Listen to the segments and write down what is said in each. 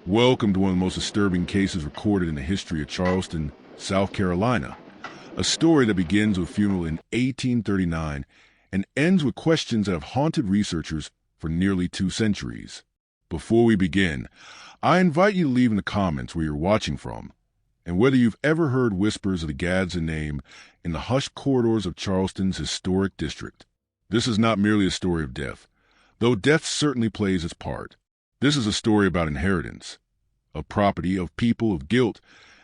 Welcome to one of the most disturbing cases recorded in the history of Charleston, South Carolina. A story that begins with a funeral in 1839 and ends with questions that have haunted researchers for nearly 2 centuries. Before we begin, I invite you to leave in the comments where you're watching from and whether you've ever heard whispers of the Gadsden name in the hushed corridors of Charleston's historic district. This is not merely a story of death, though death certainly plays its part. This is a story about inheritance, of property, of people, of guilt,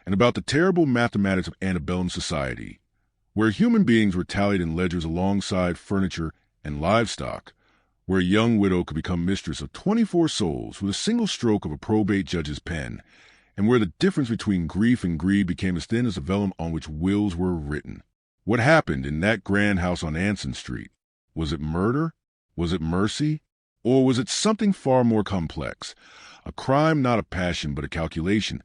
and about the terrible mathematics of antebellum society, where human beings were tallied in ledgers alongside furniture and livestock, where a young widow could become mistress of 24 souls with a single stroke of a probate judge's pen, and where the difference between grief and greed became as thin as the vellum on which wills were written. What happened in that grand house on Anson Street? Was it murder? Was it mercy? Or was it something far more complex? A crime not a passion but a calculation,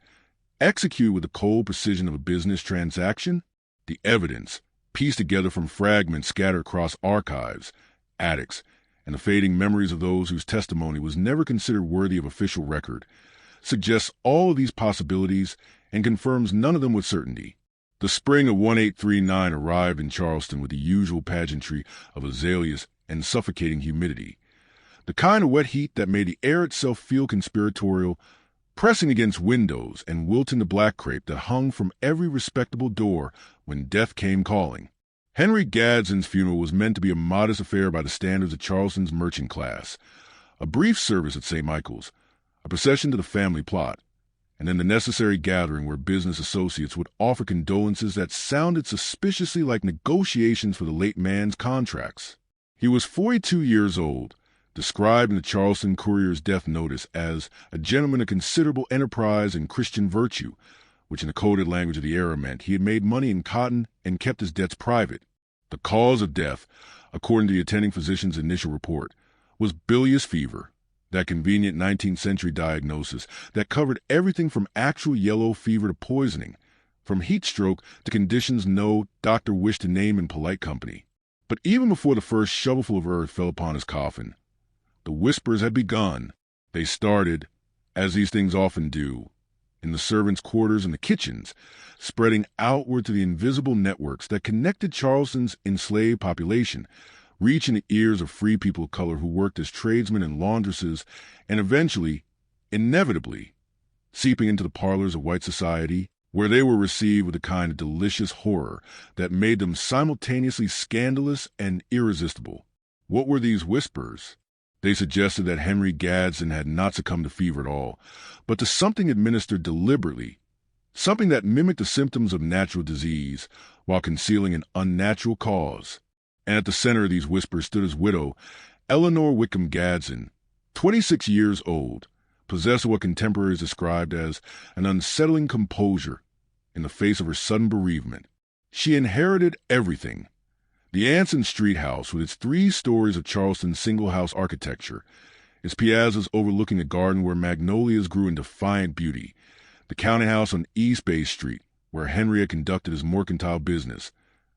executed with the cold precision of a business transaction? The evidence, pieced together from fragments scattered across archives, attics, and the fading memories of those whose testimony was never considered worthy of official record, suggests all of these possibilities and confirms none of them with certainty. The spring of 1839 arrived in Charleston with the usual pageantry of azaleas and suffocating humidity. The kind of wet heat that made the air itself feel conspiratorial, pressing against windows and wilting the black crepe that hung from every respectable door when death came calling. Henry Gadsden's funeral was meant to be a modest affair by the standards of Charleston's merchant class. A brief service at St. Michael's, a procession to the family plot, and then the necessary gathering where business associates would offer condolences that sounded suspiciously like negotiations for the late man's contracts. He was 42 years old, described in the Charleston Courier's death notice as a gentleman of considerable enterprise and Christian virtue, which in the coded language of the era meant he had made money in cotton and kept his debts private. The cause of death, according to the attending physician's initial report, was bilious fever, that convenient 19th century diagnosis that covered everything from actual yellow fever to poisoning, from heat stroke to conditions no doctor wished to name in polite company. But even before the first shovelful of earth fell upon his coffin, the whispers had begun. They started, as these things often do, in the servants' quarters and the kitchens, spreading outward to the invisible networks that connected Charleston's enslaved population, reaching the ears of free people of color who worked as tradesmen and laundresses, and eventually, inevitably, seeping into the parlors of white society, where they were received with a kind of delicious horror that made them simultaneously scandalous and irresistible. What were these whispers? They suggested that Henry Gadsden had not succumbed to fever at all, but to something administered deliberately, something that mimicked the symptoms of natural disease while concealing an unnatural cause. And at the center of these whispers stood his widow, Eleanor Whitcomb Gadsden, 26 years old, possessed of what contemporaries described as an unsettling composure in the face of her sudden bereavement. She inherited everything. The Anson Street house, with its 3 stories of Charleston single-house architecture, its piazzas overlooking a garden where magnolias grew in defiant beauty, the county house on East Bay Street, where Henry had conducted his mercantile business,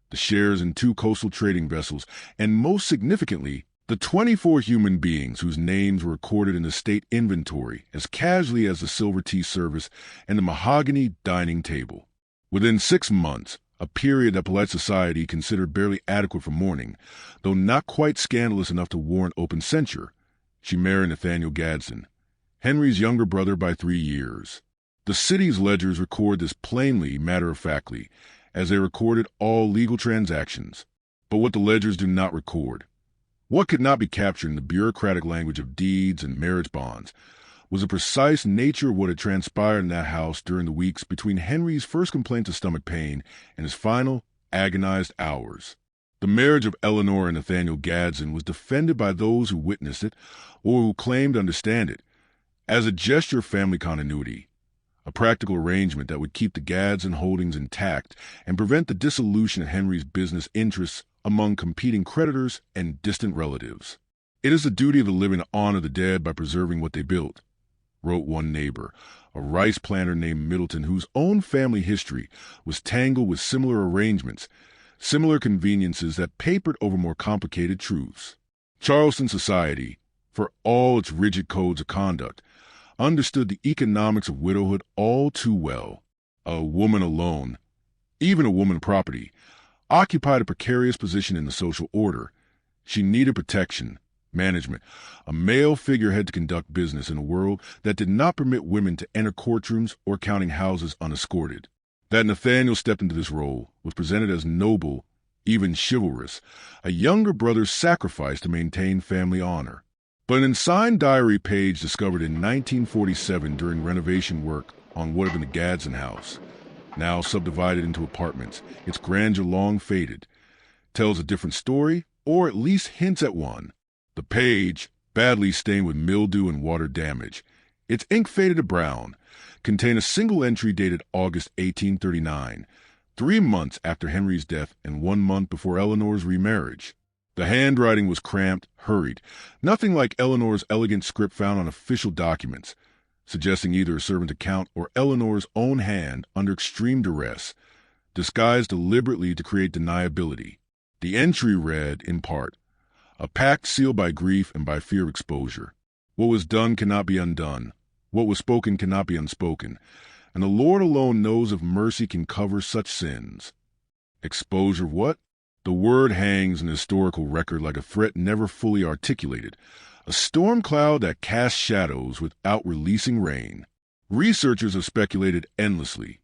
the shares in 2 coastal trading vessels, and most significantly, the 24 human beings whose names were recorded in the state inventory as casually as the silver tea service and the mahogany dining table. Within 6 months, a period that polite society considered barely adequate for mourning, though not quite scandalous enough to warrant open censure, she married Nathaniel Gadsden, Henry's younger brother by 3 years. The city's ledgers record this plainly, matter-of-factly, as they recorded all legal transactions. But what the ledgers do not record, what could not be captured in the bureaucratic language of deeds and marriage bonds, was the precise nature of what had transpired in that house during the weeks between Henry's first complaints of stomach pain and his final, agonized hours. The marriage of Eleanor and Nathaniel Gadsden was defended by those who witnessed it or who claimed to understand it as a gesture of family continuity, a practical arrangement that would keep the Gadsden holdings intact and prevent the dissolution of Henry's business interests among competing creditors and distant relatives. "It is the duty of the living to honor the dead by preserving what they built," wrote one neighbor, a rice planter named Middleton, whose own family history was tangled with similar arrangements, similar conveniences that papered over more complicated truths. Charleston society, for all its rigid codes of conduct, understood the economics of widowhood all too well. A woman alone, even a woman property, occupied a precarious position in the social order. She needed protection, management, a male figurehead to conduct business in a world that did not permit women to enter courtrooms or counting houses unescorted. That Nathaniel stepped into this role was presented as noble, even chivalrous, a younger brother's sacrifice to maintain family honor. But an unsigned diary page discovered in 1947 during renovation work on what had been the Gadsden house, now subdivided into apartments, its grandeur long faded, tells a different story, or at least hints at one. The page, badly stained with mildew and water damage, its ink faded to brown, contained a single entry dated August 1839, 3 months after Henry's death and 1 month before Eleanor's remarriage. The handwriting was cramped, hurried, nothing like Eleanor's elegant script found on official documents, suggesting either a servant account or Eleanor's own hand under extreme duress, disguised deliberately to create deniability. The entry read, in part, "A pact sealed by grief and by fear of exposure. What was done cannot be undone. What was spoken cannot be unspoken. And the Lord alone knows if mercy can cover such sins." Exposure of what? The word hangs in the historical record like a threat never fully articulated, a storm cloud that casts shadows without releasing rain. Researchers have speculated endlessly.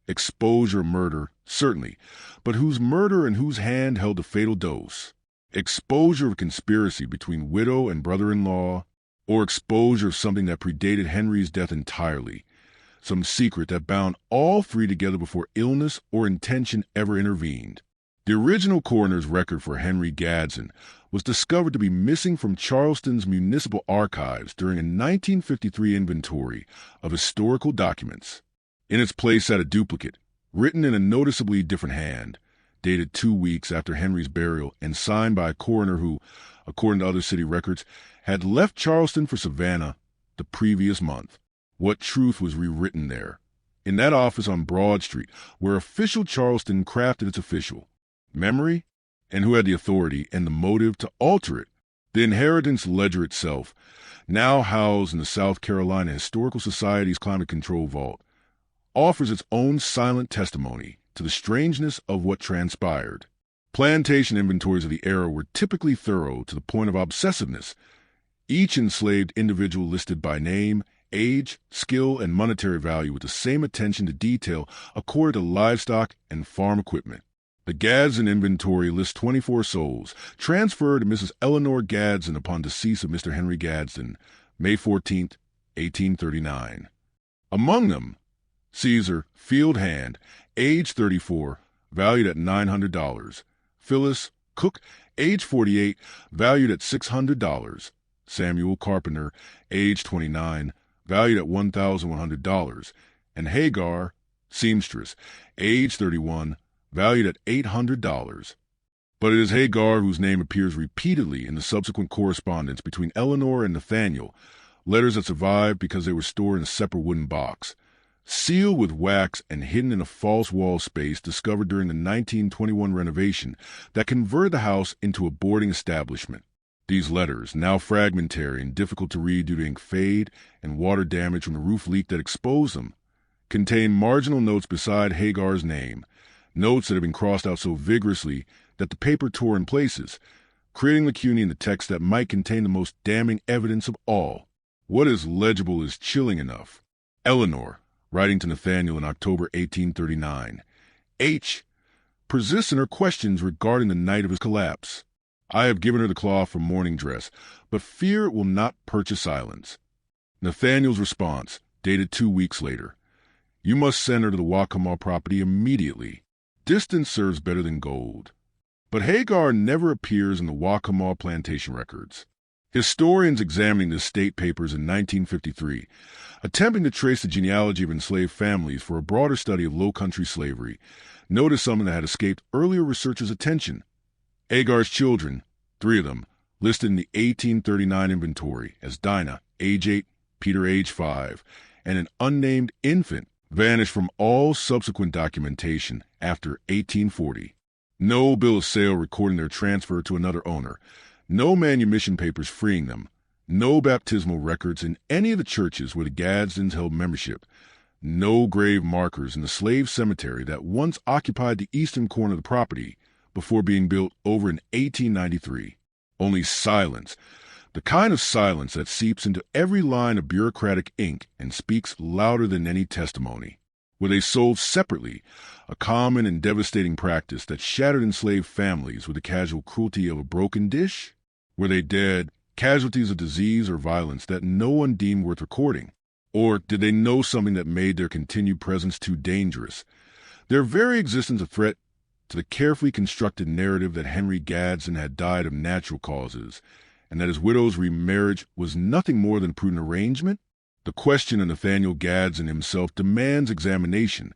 Exposure of murder, certainly, but whose murder and whose hand held the fatal dose? Exposure of conspiracy between widow and brother-in-law, or exposure of something that predated Henry's death entirely, some secret that bound all three together before illness or intention ever intervened. The original coroner's record for Henry Gadsden was discovered to be missing from Charleston's municipal archives during a 1953 inventory of historical documents. In its place sat a duplicate, written in a noticeably different hand, dated 2 weeks after Henry's burial and signed by a coroner who, according to other city records, had left Charleston for Savannah the previous month. What truth was rewritten there? In that office on Broad Street, where official Charleston crafted its official memory, and who had the authority and the motive to alter it? The inheritance ledger itself, now housed in the South Carolina Historical Society's Climate Control Vault, offers its own silent testimony to the strangeness of what transpired. Plantation inventories of the era were typically thorough to the point of obsessiveness, each enslaved individual listed by name, age, skill, and monetary value with the same attention to detail accorded to livestock and farm equipment. The Gadsden inventory lists 24 souls, transferred to Mrs. Eleanor Gadsden upon decease of Mr. Henry Gadsden, May 14, 1839. Among them, Caesar, field hand, age 34, valued at $900. Phyllis, cook, age 48, valued at $600. Samuel Carpenter, age 29, valued at $1,100. And Hagar, seamstress, age 31, valued at $800. But it is Hagar whose name appears repeatedly in the subsequent correspondence between Eleanor and Nathaniel, letters that survived because they were stored in a separate wooden box, sealed with wax and hidden in a false wall space discovered during the 1921 renovation that converted the house into a boarding establishment. These letters, now fragmentary and difficult to read due to ink fade and water damage from the roof leak that exposed them, contain marginal notes beside Hagar's name, notes that have been crossed out so vigorously that the paper tore in places, creating lacuna in the text that might contain the most damning evidence of all. What is legible is chilling enough. Eleanor, writing to Nathaniel in October 1839. H. persists in her questions regarding the night of his collapse. I have given her the cloth for mourning dress, but fear it will not purchase silence. Nathaniel's response, dated 2 weeks later. You must send her to the Waccamaw property immediately. Distance serves better than gold. But Hagar never appears in the Waccamaw plantation records. Historians examining the state papers in 1953, attempting to trace the genealogy of enslaved families for a broader study of low-country slavery, noticed something that had escaped earlier researchers' attention. Hagar's children, 3 of them, listed in the 1839 inventory as Dinah, age 8, Peter, age 5, and an unnamed infant, vanished from all subsequent documentation after 1840. No bill of sale recording their transfer to another owner, no manumission papers freeing them, No baptismal records in any of the churches where the Gadsdens held membership. No grave markers in the slave cemetery that once occupied the eastern corner of the property before being built over in 1893. Only silence, the kind of silence that seeps into every line of bureaucratic ink and speaks louder than any testimony. Were they sold separately, a common and devastating practice that shattered enslaved families with the casual cruelty of a broken dish? Were they dead, casualties of disease or violence that no one deemed worth recording? Or did they know something that made their continued presence too dangerous? Their very existence a threat to the carefully constructed narrative that Henry Gadsden had died of natural causes, and that his widow's remarriage was nothing more than prudent arrangement? The question of Nathaniel Gadsden himself demands examination,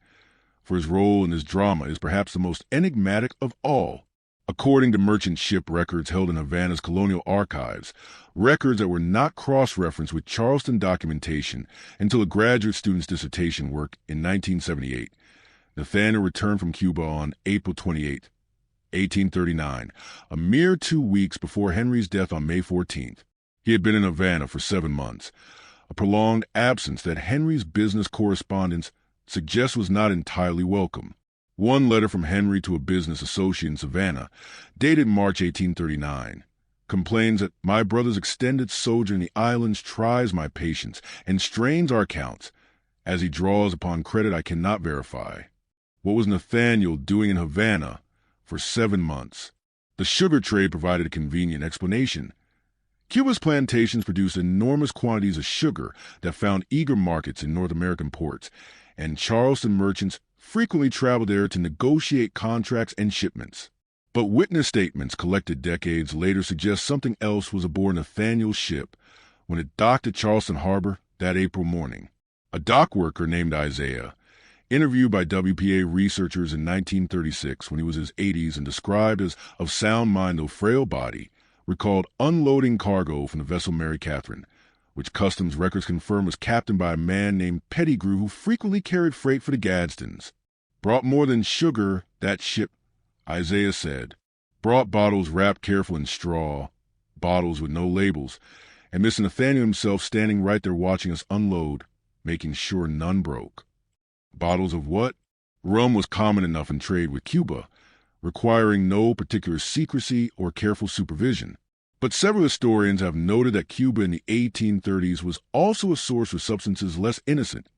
for his role in this drama is perhaps the most enigmatic of all. According to merchant ship records held in Havana's colonial archives, records that were not cross-referenced with Charleston documentation until a graduate student's dissertation work in 1978, Nathaniel returned from Cuba on April 28, 1839, a mere 2 weeks before Henry's death on May 14th. He had been in Havana for 7 months, a prolonged absence that Henry's business correspondence suggests was not entirely welcome. One letter from Henry to a business associate in Savannah, dated March 1839, complains that my brother's extended sojourn in the islands tries my patience and strains our accounts, as he draws upon credit I cannot verify. What was Nathaniel doing in Havana for 7 months? The sugar trade provided a convenient explanation. Cuba's plantations produced enormous quantities of sugar that found eager markets in North American ports, and Charleston merchants frequently traveled there to negotiate contracts and shipments. But witness statements collected decades later suggest something else was aboard Nathaniel's ship when it docked at Charleston Harbor that April morning. A dock worker named Isaiah, interviewed by WPA researchers in 1936 when he was in his 80s and described as of sound mind though frail body, recalled unloading cargo from the vessel Mary Catherine, which customs records confirm was captained by a man named Pettigrew who frequently carried freight for the Gadsdens. Brought more than sugar, that ship, Isaiah said. Brought bottles wrapped careful in straw, bottles with no labels, and Mr. Nathaniel himself standing right there watching us unload, making sure none broke. Bottles of what? Rum was common enough in trade with Cuba, requiring no particular secrecy or careful supervision. But several historians have noted that Cuba in the 1830s was also a source of substances less innocent.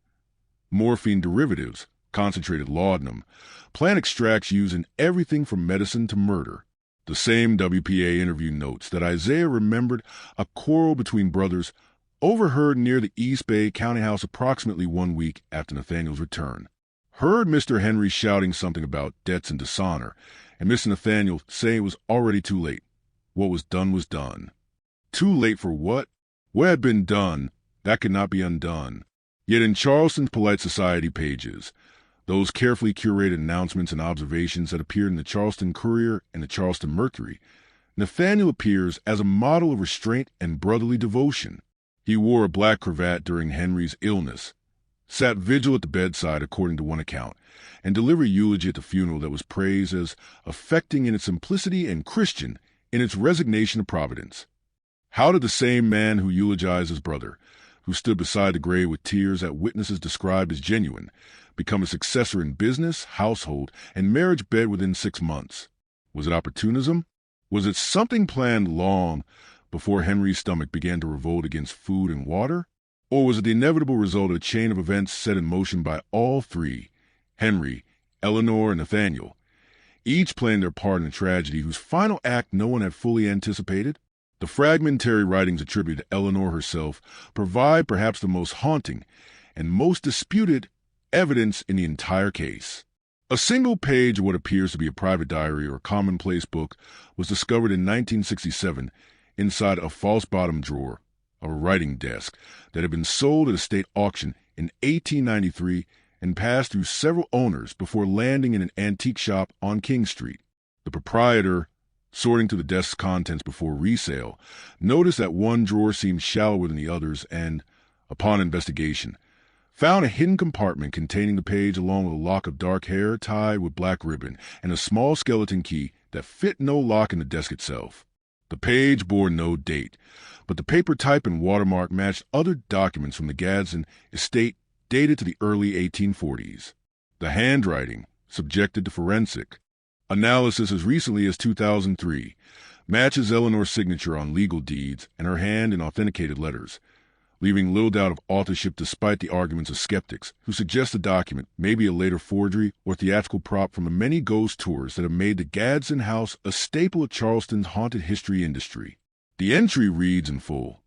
Morphine derivatives, concentrated laudanum, plant extracts used in everything from medicine to murder. The same WPA interview notes that Isaiah remembered a quarrel between brothers overheard near the East Bay county house approximately 1 week after Nathaniel's return. Heard Mr. Henry shouting something about debts and dishonor, and Mr. Nathaniel saying it was already too late. What was done. Too late for what? What had been done, that could not be undone. Yet in Charleston's polite society pages, those carefully curated announcements and observations that appeared in the Charleston Courier and the Charleston Mercury, Nathaniel appears as a model of restraint and brotherly devotion. He wore a black cravat during Henry's illness, sat vigil at the bedside according to one account, and delivered eulogy at the funeral that was praised as affecting in its simplicity and Christian in its resignation to Providence. How did the same man who eulogized his brother, who stood beside the grave with tears that witnesses described as genuine, become a successor in business, household, and marriage bed within 6 months? Was it opportunism? Was it something planned long before Henry's stomach began to revolt against food and water? Or was it the inevitable result of a chain of events set in motion by all three, Henry, Eleanor, and Nathaniel, each playing their part in a tragedy whose final act no one had fully anticipated? The fragmentary writings attributed to Eleanor herself provide perhaps the most haunting and most disputed evidence in the entire case. A single page of what appears to be a private diary or commonplace book was discovered in 1967 inside a false bottom drawer of a writing desk that had been sold at a state auction in 1893 and passed through several owners before landing in an antique shop on King Street. The proprietor, sorting through the desk's contents before resale, noticed that one drawer seemed shallower than the others and, upon investigation, found a hidden compartment containing the page along with a lock of dark hair tied with black ribbon and a small skeleton key that fit no lock in the desk itself. The page bore no date, but the paper type and watermark matched other documents from the Gadsden estate dated to the early 1840s. The handwriting, subjected to forensic analysis as recently as 2003, matches Eleanor's signature on legal deeds and her hand in authenticated letters, leaving little doubt of authorship despite the arguments of skeptics who suggest the document may be a later forgery or theatrical prop from the many ghost tours that have made the Gadsden house a staple of Charleston's haunted history industry. The entry reads in full: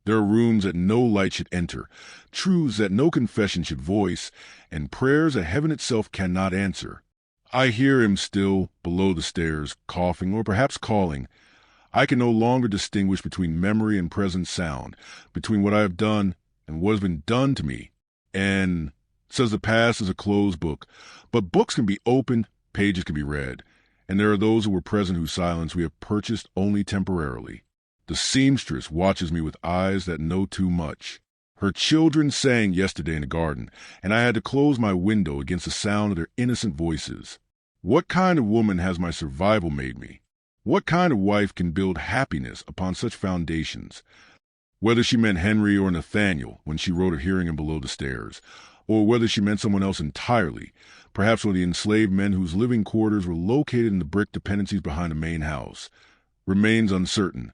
"There are rooms that no light should enter, truths that no confession should voice, and prayers that heaven itself cannot answer. I hear him still, below the stairs, coughing or perhaps calling. I can no longer distinguish between memory and present sound, between what I have done and what has been done to me. And says the past is a closed book, but books can be opened, pages can be read, and there are those who were present whose silence we have purchased only temporarily. The seamstress watches me with eyes that know too much. Her children sang yesterday in the garden, and I had to close my window against the sound of their innocent voices. What kind of woman has my survival made me? What kind of wife can build happiness upon such foundations?" Whether she meant Henry or Nathaniel when she wrote of hearing him below the stairs, or whether she meant someone else entirely, perhaps one of the enslaved men whose living quarters were located in the brick dependencies behind the main house, remains uncertain,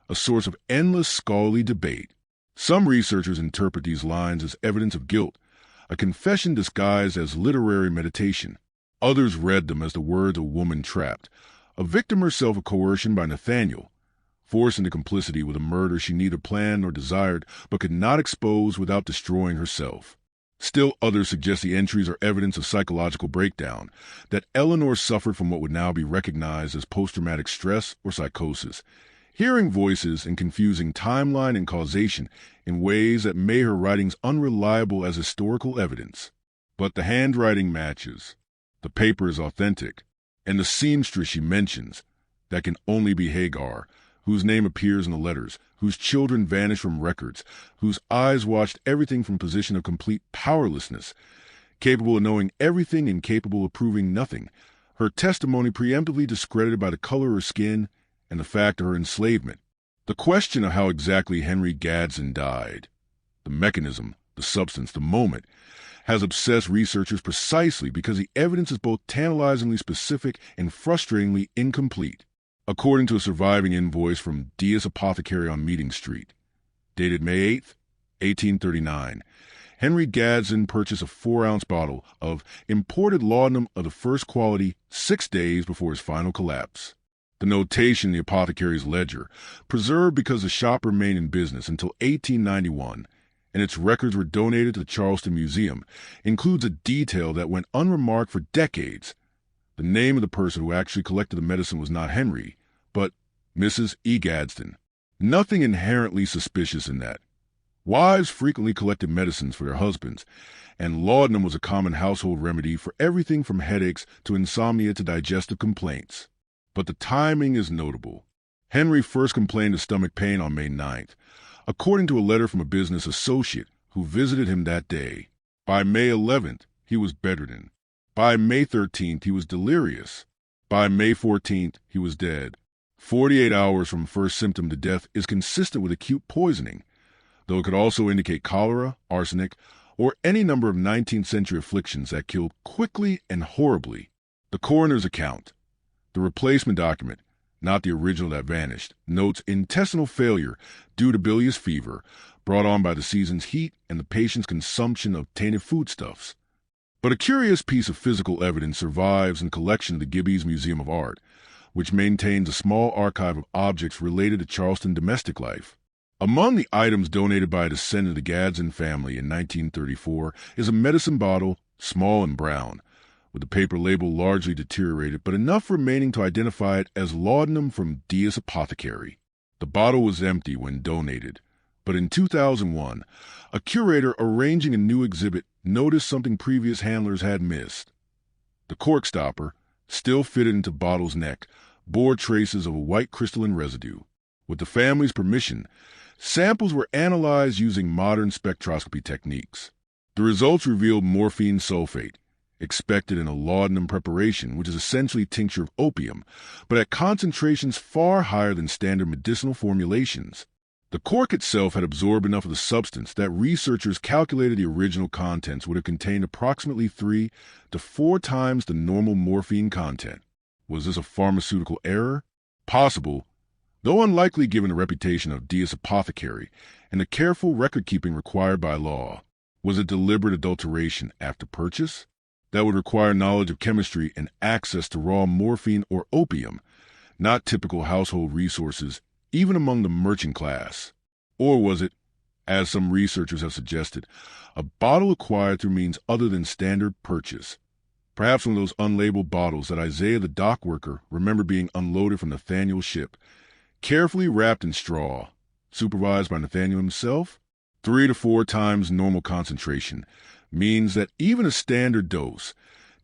a source of endless scholarly debate. Some researchers interpret these lines as evidence of guilt, a confession disguised as literary meditation. Others read them as the words of a woman trapped, a victim herself of coercion by Nathaniel, forced into complicity with a murder she neither planned nor desired, but could not expose without destroying herself. Still others suggest the entries are evidence of psychological breakdown, that Eleanor suffered from what would now be recognized as post-traumatic stress or psychosis, hearing voices and confusing timeline and causation in ways that made her writings unreliable as historical evidence. But the handwriting matches, the paper is authentic, and the seamstress she mentions, that can only be Hagar, whose name appears in the letters, whose children vanish from records, whose eyes watched everything from a position of complete powerlessness, capable of knowing everything and capable of proving nothing, her testimony preemptively discredited by the color of her skin and the fact of her enslavement. The question of how exactly Henry Gadsden died, the mechanism, the substance, the moment, has obsessed researchers precisely because the evidence is both tantalizingly specific and frustratingly incomplete. According to a surviving invoice from Diaz Apothecary on Meeting Street, dated May 8, 1839, Henry Gadsden purchased a 4-ounce bottle of imported laudanum of the first quality 6 days before his final collapse. The notation in the apothecary's ledger, preserved because the shop remained in business until 1891, and its records were donated to the Charleston Museum, includes a detail that went unremarked for decades. The name of the person who actually collected the medicine was not Henry, but Mrs. E. Gadsden. Nothing inherently suspicious in that. Wives frequently collected medicines for their husbands, and laudanum was a common household remedy for everything from headaches to insomnia to digestive complaints. But the timing is notable. Henry first complained of stomach pain on May 9th, according to a letter from a business associate who visited him that day. By May 11th, he was bedridden. By May 13th, he was delirious. By May 14th, he was dead. 48 hours from first symptom to death is consistent with acute poisoning, though it could also indicate cholera, arsenic, or any number of 19th century afflictions that killed quickly and horribly. The coroner's account, the replacement document, not the original that vanished, notes intestinal failure due to bilious fever brought on by the season's heat and the patient's consumption of tainted foodstuffs. But a curious piece of physical evidence survives in the collection of the Gibby's Museum of Art, which maintains a small archive of objects related to Charleston domestic life. Among the items donated by a descendant of the Gadsden family in 1934 is a medicine bottle, small and brown, with the paper label largely deteriorated, but enough remaining to identify it as laudanum from Diaz Apothecary. The bottle was empty when donated, but in 2001, a curator arranging a new exhibit noticed something previous handlers had missed. The cork stopper, still fitted into the bottle's neck, bore traces of a white crystalline residue. With the family's permission, samples were analyzed using modern spectroscopy techniques. The results revealed morphine sulfate, expected in a laudanum preparation, which is essentially tincture of opium, but at concentrations far higher than standard medicinal formulations. The cork itself had absorbed enough of the substance that researchers calculated the original contents would have contained approximately 3 to 4 times the normal morphine content. Was this a pharmaceutical error? Possible, though unlikely given the reputation of Diaz Apothecary and the careful record-keeping required by law. Was it deliberate adulteration after purchase? That would require knowledge of chemistry and access to raw morphine or opium, not typical household resources, even among the merchant class. Or was it, as some researchers have suggested, a bottle acquired through means other than standard purchase? Perhaps one of those unlabeled bottles that Isaiah the dock worker remembered being unloaded from Nathaniel's ship, carefully wrapped in straw, supervised by Nathaniel himself? 3 to 4 times normal concentration means that even a standard dose,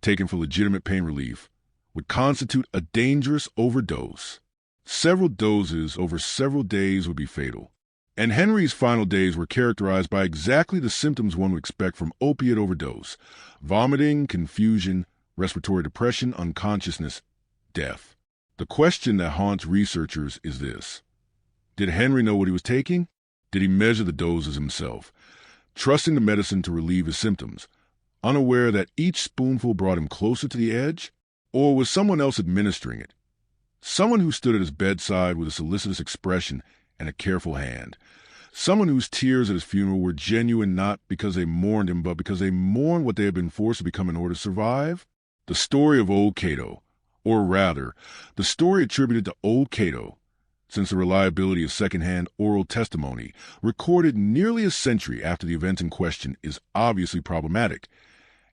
taken for legitimate pain relief, would constitute a dangerous overdose. Several doses over several days would be fatal. And Henry's final days were characterized by exactly the symptoms one would expect from opiate overdose: vomiting, confusion, respiratory depression, unconsciousness, death. The question that haunts researchers is this: did Henry know what he was taking? Did he measure the doses himself, trusting the medicine to relieve his symptoms, unaware that each spoonful brought him closer to the edge? Or was someone else administering it? Someone who stood at his bedside with a solicitous expression and a careful hand. Someone whose tears at his funeral were genuine not because they mourned him, but because they mourned what they had been forced to become in order to survive? The story of Old Cato, or rather, the story attributed to Old Cato, since the reliability of second-hand oral testimony, recorded nearly a century after the event in question, is obviously problematic,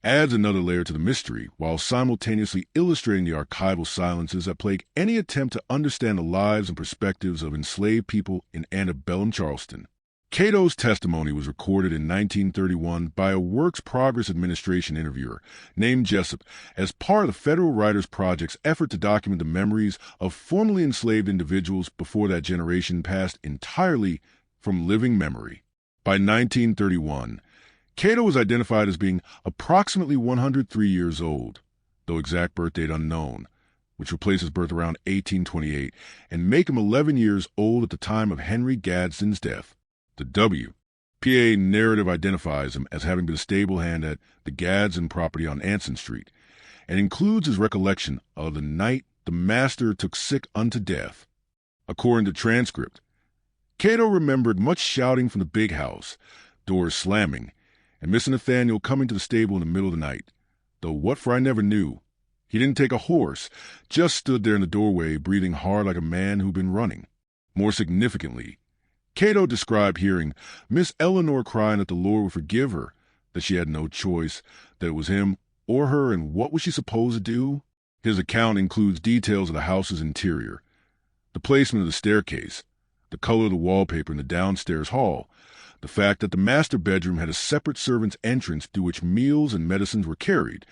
adds another layer to the mystery, while simultaneously illustrating the archival silences that plague any attempt to understand the lives and perspectives of enslaved people in antebellum Charleston. Cato's testimony was recorded in 1931 by a Works Progress Administration interviewer named Jessup as part of the Federal Writers Project's effort to document the memories of formerly enslaved individuals before that generation passed entirely from living memory. By 1931, Cato was identified as being approximately 103 years old, though exact birth date unknown, which would place his birth around 1828 and make him 11 years old at the time of Henry Gadsden's death. The W.P.A. narrative identifies him as having been a stable hand at the Gadsden property on Anson Street, and includes his recollection of the night the master took sick unto death. According to transcript, Cato remembered much shouting from the big house, doors slamming, and Mr. Nathaniel coming to the stable in the middle of the night, though what for I never knew. He didn't take a horse, just stood there in the doorway breathing hard like a man who'd been running. More significantly, Cato described hearing Miss Eleanor crying that the Lord would forgive her, that she had no choice, that it was him or her, and what was she supposed to do? His account includes details of the house's interior, the placement of the staircase, the color of the wallpaper in the downstairs hall, the fact that the master bedroom had a separate servant's entrance through which meals and medicines were carried,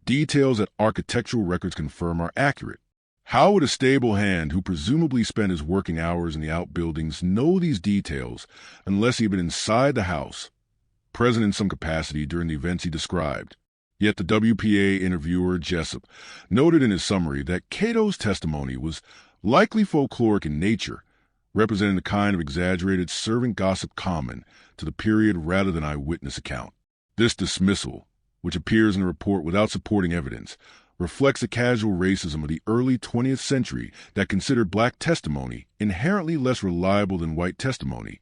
details that architectural records confirm are accurate. How would a stable hand who presumably spent his working hours in the outbuildings know these details unless he had been inside the house, present in some capacity during the events he described? Yet the WPA interviewer Jessup noted in his summary that Cato's testimony was likely folkloric in nature, representing the kind of exaggerated servant gossip common to the period rather than eyewitness account. This dismissal, which appears in the report without supporting evidence, reflects the casual racism of the early 20th century that considered black testimony inherently less reliable than white testimony,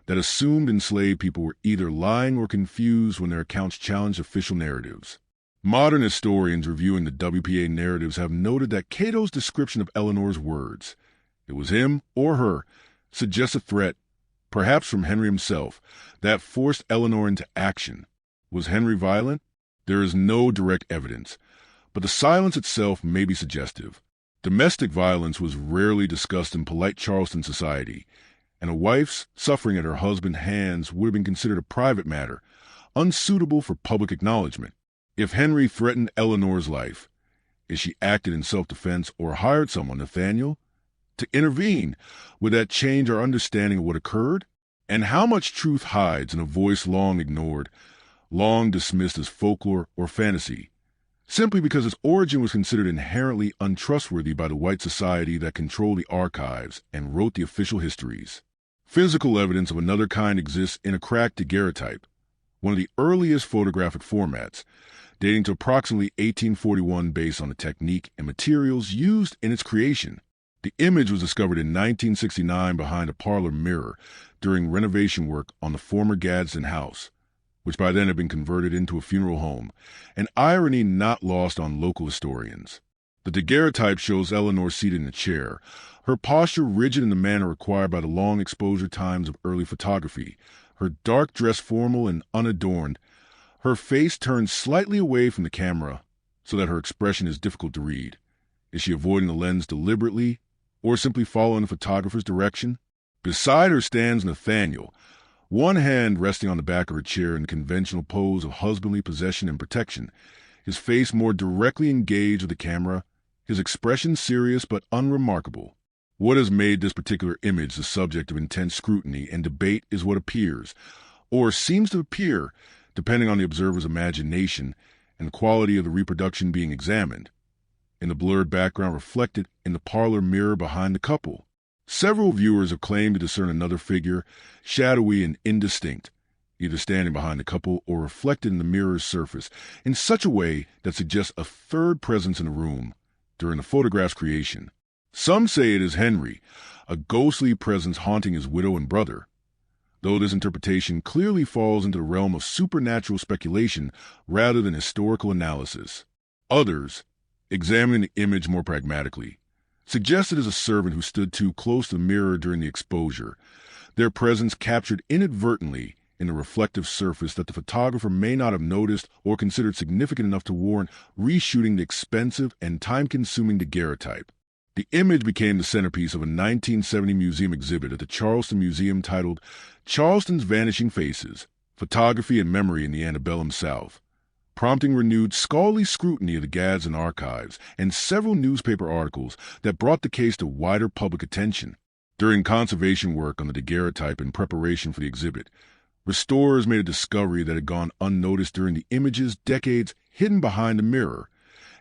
that assumed enslaved people were either lying or confused when their accounts challenged official narratives. Modern historians reviewing the WPA narratives have noted that Cato's description of Eleanor's words, "It was him or her," suggests a threat, perhaps from Henry himself, that forced Eleanor into action. Was Henry violent? There is no direct evidence, but the silence itself may be suggestive. Domestic violence was rarely discussed in polite Charleston society, and a wife's suffering at her husband's hands would have been considered a private matter, unsuitable for public acknowledgement. If Henry threatened Eleanor's life, if she acted in self-defense or hired someone, Nathaniel, to intervene, would that change our understanding of what occurred? And how much truth hides in a voice long ignored, long dismissed as folklore or fantasy, simply because its origin was considered inherently untrustworthy by the white society that controlled the archives and wrote the official histories. Physical evidence of another kind exists in a cracked daguerreotype, one of the earliest photographic formats, dating to approximately 1841 based on the technique and materials used in its creation. The image was discovered in 1969 behind a parlor mirror during renovation work on the former Gadsden house, which by then had been converted into a funeral home, an irony not lost on local historians. The daguerreotype shows Eleanor seated in a chair, her posture rigid in the manner required by the long exposure times of early photography, her dark dress formal and unadorned, her face turned slightly away from the camera so that her expression is difficult to read. Is she avoiding the lens deliberately, or simply following the photographer's direction? Beside her stands Nathaniel, one hand resting on the back of her chair in the conventional pose of husbandly possession and protection, his face more directly engaged with the camera, his expression serious but unremarkable. What has made this particular image the subject of intense scrutiny and debate is what appears, or seems to appear, depending on the observer's imagination and the quality of the reproduction being examined, in the blurred background reflected in the parlor mirror behind the couple. Several viewers have claimed to discern another figure, shadowy and indistinct, either standing behind the couple or reflected in the mirror's surface in such a way that suggests a third presence in the room during the photograph's creation. Some say it is Henry, a ghostly presence haunting his widow and brother, though this interpretation clearly falls into the realm of supernatural speculation rather than historical analysis. Others, examining the image more pragmatically, suggest it is a servant who stood too close to the mirror during the exposure, their presence captured inadvertently in the reflective surface that the photographer may not have noticed or considered significant enough to warrant reshooting the expensive and time-consuming daguerreotype. The image became the centerpiece of a 1970 museum exhibit at the Charleston Museum titled Charleston's Vanishing Faces, Photography and Memory in the Antebellum South, prompting renewed scholarly scrutiny of the Gadsden archives and several newspaper articles that brought the case to wider public attention. During conservation work on the daguerreotype in preparation for the exhibit, restorers made a discovery that had gone unnoticed during the image's decades hidden behind the mirror,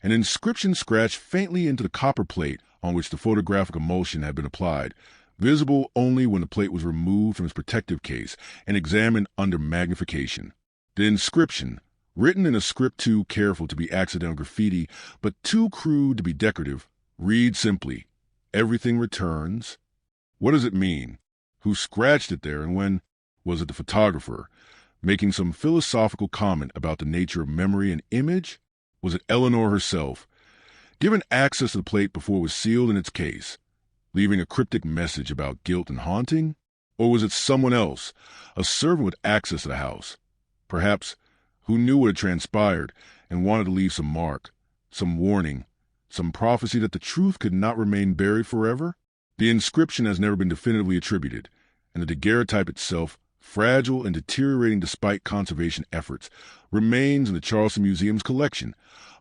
an inscription scratched faintly into the copper plate on which the photographic emulsion had been applied, visible only when the plate was removed from its protective case and examined under magnification. The inscription, written in a script too careful to be accidental graffiti but too crude to be decorative, reads simply, "Everything returns." What does it mean? Who scratched it there, and when? Was it the photographer, making some philosophical comment about the nature of memory and image? Was it Eleanor herself, given access to the plate before it was sealed in its case, leaving a cryptic message about guilt and haunting? Or was it someone else, a servant with access to the house, perhaps, who knew what had transpired and wanted to leave some mark, some warning, some prophecy that the truth could not remain buried forever? The inscription has never been definitively attributed, and the daguerreotype itself, fragile and deteriorating despite conservation efforts, remains in the Charleston Museum's collection,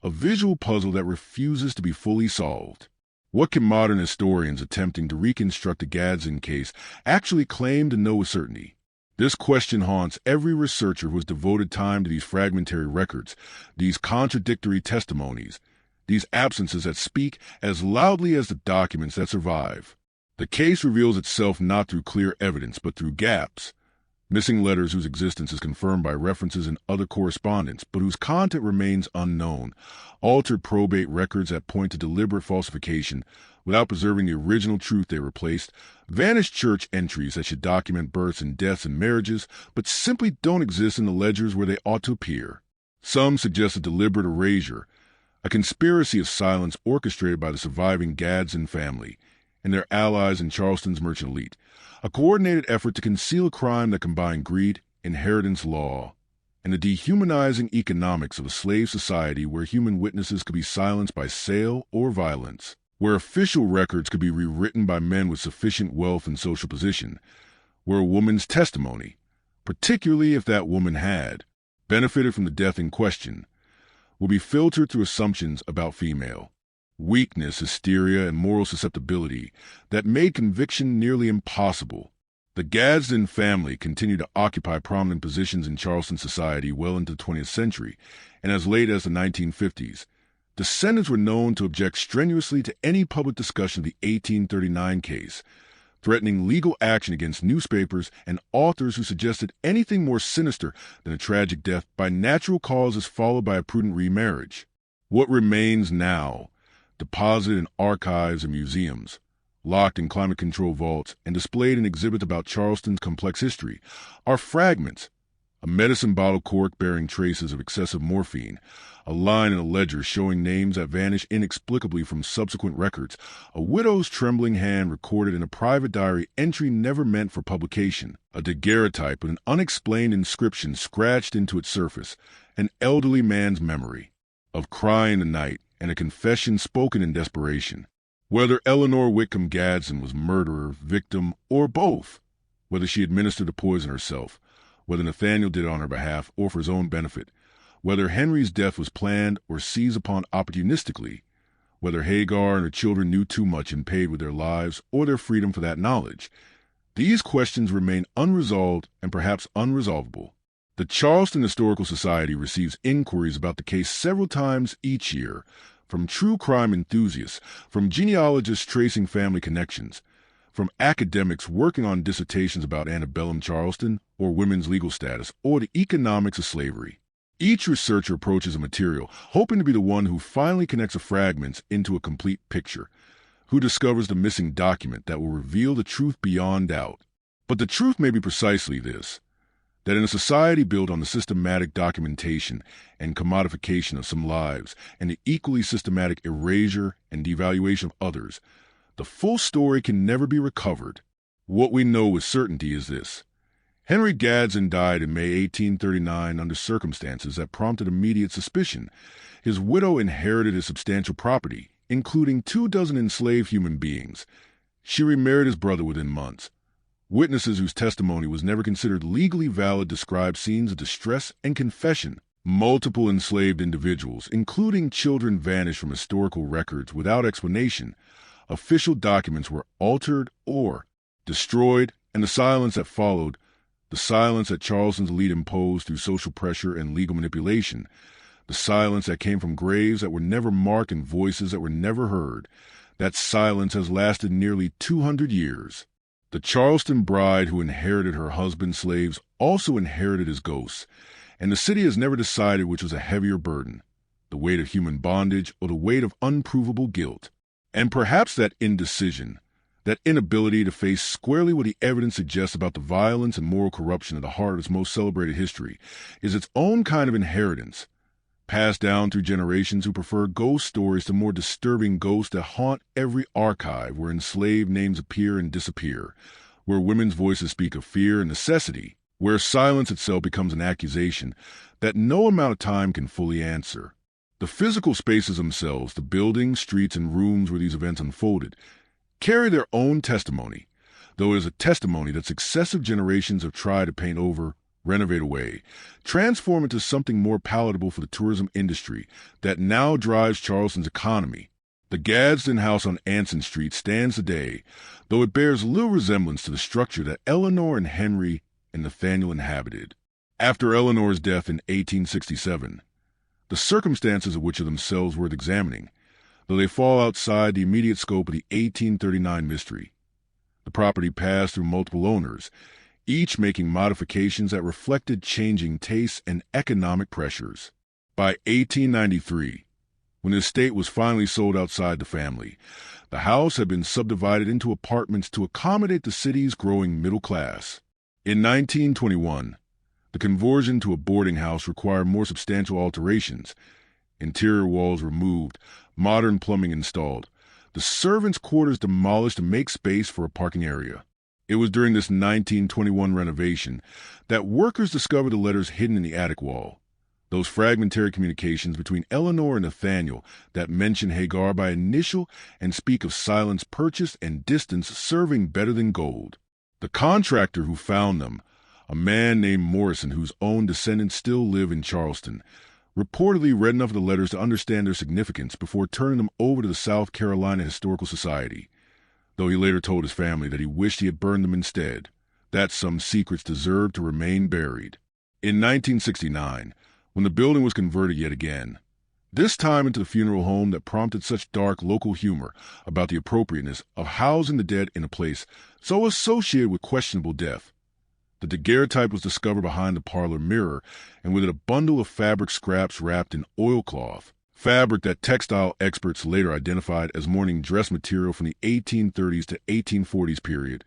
a visual puzzle that refuses to be fully solved. What can modern historians attempting to reconstruct the Gadsden case actually claim to know with certainty? This question haunts every researcher who has devoted time to these fragmentary records, these contradictory testimonies, these absences that speak as loudly as the documents that survive. The case reveals itself not through clear evidence, but through gaps. Missing letters whose existence is confirmed by references in other correspondence, but whose content remains unknown. Altered probate records that point to deliberate falsification without preserving the original truth they replaced. Vanished church entries that should document births and deaths and marriages, but simply don't exist in the ledgers where they ought to appear. Some suggest a deliberate erasure, a conspiracy of silence orchestrated by the surviving Gadsden family and their allies in Charleston's merchant elite, a coordinated effort to conceal a crime that combined greed, inheritance law, and the dehumanizing economics of a slave society where human witnesses could be silenced by sale or violence, where official records could be rewritten by men with sufficient wealth and social position, where a woman's testimony, particularly if that woman had benefited from the death in question, will be filtered through assumptions about female weakness, hysteria, and moral susceptibility that made conviction nearly impossible. The Gadsden family continued to occupy prominent positions in Charleston society well into the 20th century, and as late as the 1950s, Descendants were known to object strenuously to any public discussion of the 1839 case, threatening legal action against newspapers and authors who suggested anything more sinister than a tragic death by natural causes followed by a prudent remarriage. What remains now, deposited in archives and museums, locked in climate control vaults, and displayed in exhibits about Charleston's complex history, are fragments: a medicine bottle cork bearing traces of excessive morphine, a line in a ledger showing names that vanish inexplicably from subsequent records, a widow's trembling hand recorded in a private diary entry never meant for publication, a daguerreotype with an unexplained inscription scratched into its surface, an elderly man's memory of crying the night, and a confession spoken in desperation. Whether Eleanor Whitcomb Gadsden was murderer, victim, or both, whether she administered the poison herself, whether Nathaniel did it on her behalf or for his own benefit, whether Henry's death was planned or seized upon opportunistically, whether Hagar and her children knew too much and paid with their lives or their freedom for that knowledge, these questions remain unresolved and perhaps unresolvable. The Charleston Historical Society receives inquiries about the case several times each year, from true crime enthusiasts, from genealogists tracing family connections, from academics working on dissertations about antebellum Charleston or women's legal status or the economics of slavery. Each researcher approaches a material, hoping to be the one who finally connects the fragments into a complete picture, who discovers the missing document that will reveal the truth beyond doubt. But the truth may be precisely this: that in a society built on the systematic documentation and commodification of some lives and the equally systematic erasure and devaluation of others, the full story can never be recovered. What we know with certainty is this: Henry Gadsden died in May 1839 under circumstances that prompted immediate suspicion. His widow inherited his substantial property, including 24 enslaved human beings. She remarried his brother within months. Witnesses whose testimony was never considered legally valid described scenes of distress and confession. Multiple enslaved individuals, including children, vanished from historical records without explanation. Official documents were altered or destroyed, and the silence that followed, the silence that Charleston's elite imposed through social pressure and legal manipulation, the silence that came from graves that were never marked and voices that were never heard, that silence has lasted nearly 200 years. The Charleston bride who inherited her husband's slaves also inherited his ghosts, and the city has never decided which was a heavier burden, the weight of human bondage or the weight of unprovable guilt. And perhaps that indecision, that inability to face squarely what the evidence suggests about the violence and moral corruption at the heart of its most celebrated history, is its own kind of inheritance, passed down through generations who prefer ghost stories to more disturbing ghosts that haunt every archive where enslaved names appear and disappear, where women's voices speak of fear and necessity, where silence itself becomes an accusation that no amount of time can fully answer. The physical spaces themselves, the buildings, streets, and rooms where these events unfolded, carry their own testimony, though it is a testimony that successive generations have tried to paint over, renovate away, transform into something more palatable for the tourism industry that now drives Charleston's economy. The Gadsden House on Anson Street stands today, though it bears little resemblance to the structure that Eleanor and Henry and Nathaniel inhabited. After Eleanor's death in 1867, the circumstances of which are themselves worth examining, though they fall outside the immediate scope of the 1839 mystery. The property passed through multiple owners, each making modifications that reflected changing tastes and economic pressures. By 1893, when the estate was finally sold outside the family, the house had been subdivided into apartments to accommodate the city's growing middle class. In 1921, the conversion to a boarding house required more substantial alterations. Interior walls removed, modern plumbing installed, the servants' quarters demolished to make space for a parking area. It was during this 1921 renovation that workers discovered the letters hidden in the attic wall, those fragmentary communications between Eleanor and Nathaniel that mention Hagar by initial and speak of silence purchased and distance serving better than gold. The contractor who found them, a man named Morrison whose own descendants still live in Charleston, reportedly read enough of the letters to understand their significance before turning them over to the South Carolina Historical Society, though he later told his family that he wished he had burned them instead, that some secrets deserved to remain buried. In 1969, when the building was converted yet again, This time into the funeral home that prompted such dark local humor about the appropriateness of housing the dead in a place so associated with questionable death. The daguerreotype was discovered behind the parlor mirror, and with it a bundle of fabric scraps wrapped in oilcloth, fabric that textile experts later identified as mourning dress material from the 1830s to 1840s period,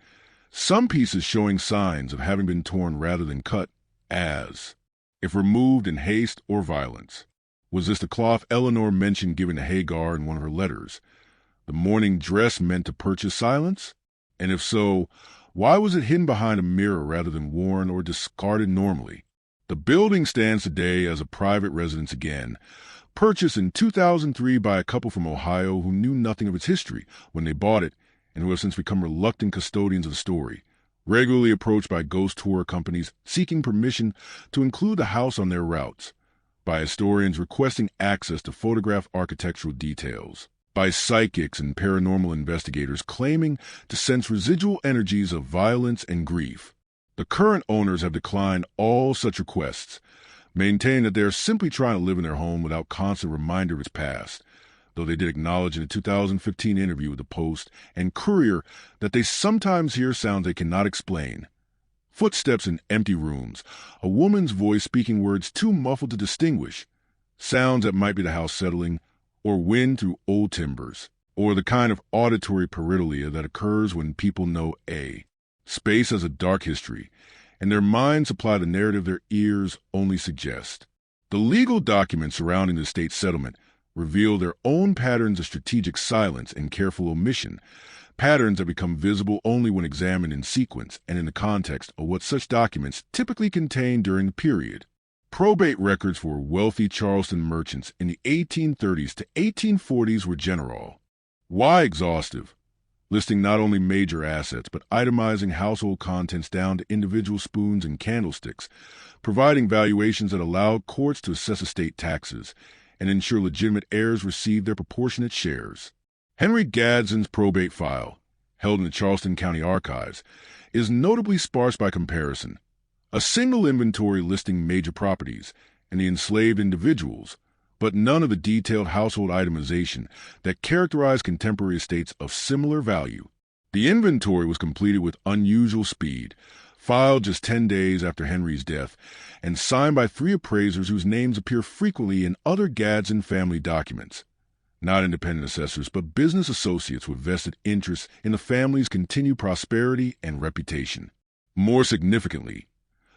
some pieces showing signs of having been torn rather than cut, as if removed in haste or violence. Was this the cloth Eleanor mentioned giving to Hagar in one of her letters? The mourning dress meant to purchase silence? And if so, why was it hidden behind a mirror rather than worn or discarded normally? The building stands today as a private residence again, purchased in 2003 by a couple from Ohio who knew nothing of its history when they bought it and who have since become reluctant custodians of the story, regularly approached by ghost tour companies seeking permission to include the house on their routes, by historians requesting access to photograph architectural details, by psychics and paranormal investigators claiming to sense residual energies of violence and grief. The current owners have declined all such requests, maintaining that they are simply trying to live in their home without constant reminder of its past, though they did acknowledge in a 2015 interview with the Post and Courier that they sometimes hear sounds they cannot explain. Footsteps in empty rooms, a woman's voice speaking words too muffled to distinguish, sounds that might be the house settling, or wind through old timbers, or the kind of auditory pareidolia that occurs when people know a space has a dark history, and their minds supply the narrative their ears only suggest. The legal documents surrounding the estate settlement reveal their own patterns of strategic silence and careful omission, patterns that become visible only when examined in sequence and in the context of what such documents typically contain during the period. Probate records for wealthy Charleston merchants in the 1830s to 1840s were general. Why exhaustive? Listing not only major assets, but itemizing household contents down to individual spoons and candlesticks, providing valuations that allowed courts to assess estate taxes and ensure legitimate heirs received their proportionate shares. Henry Gadsden's probate file, held in the Charleston County Archives, is notably sparse by comparison. A single inventory listing major properties and the enslaved individuals, but none of the detailed household itemization that characterized contemporary estates of similar value. The inventory was completed with unusual speed, filed just 10 days after Henry's death, and signed by 3 appraisers whose names appear frequently in other Gadsden family documents. Not independent assessors, but business associates with vested interests in the family's continued prosperity and reputation. More significantly,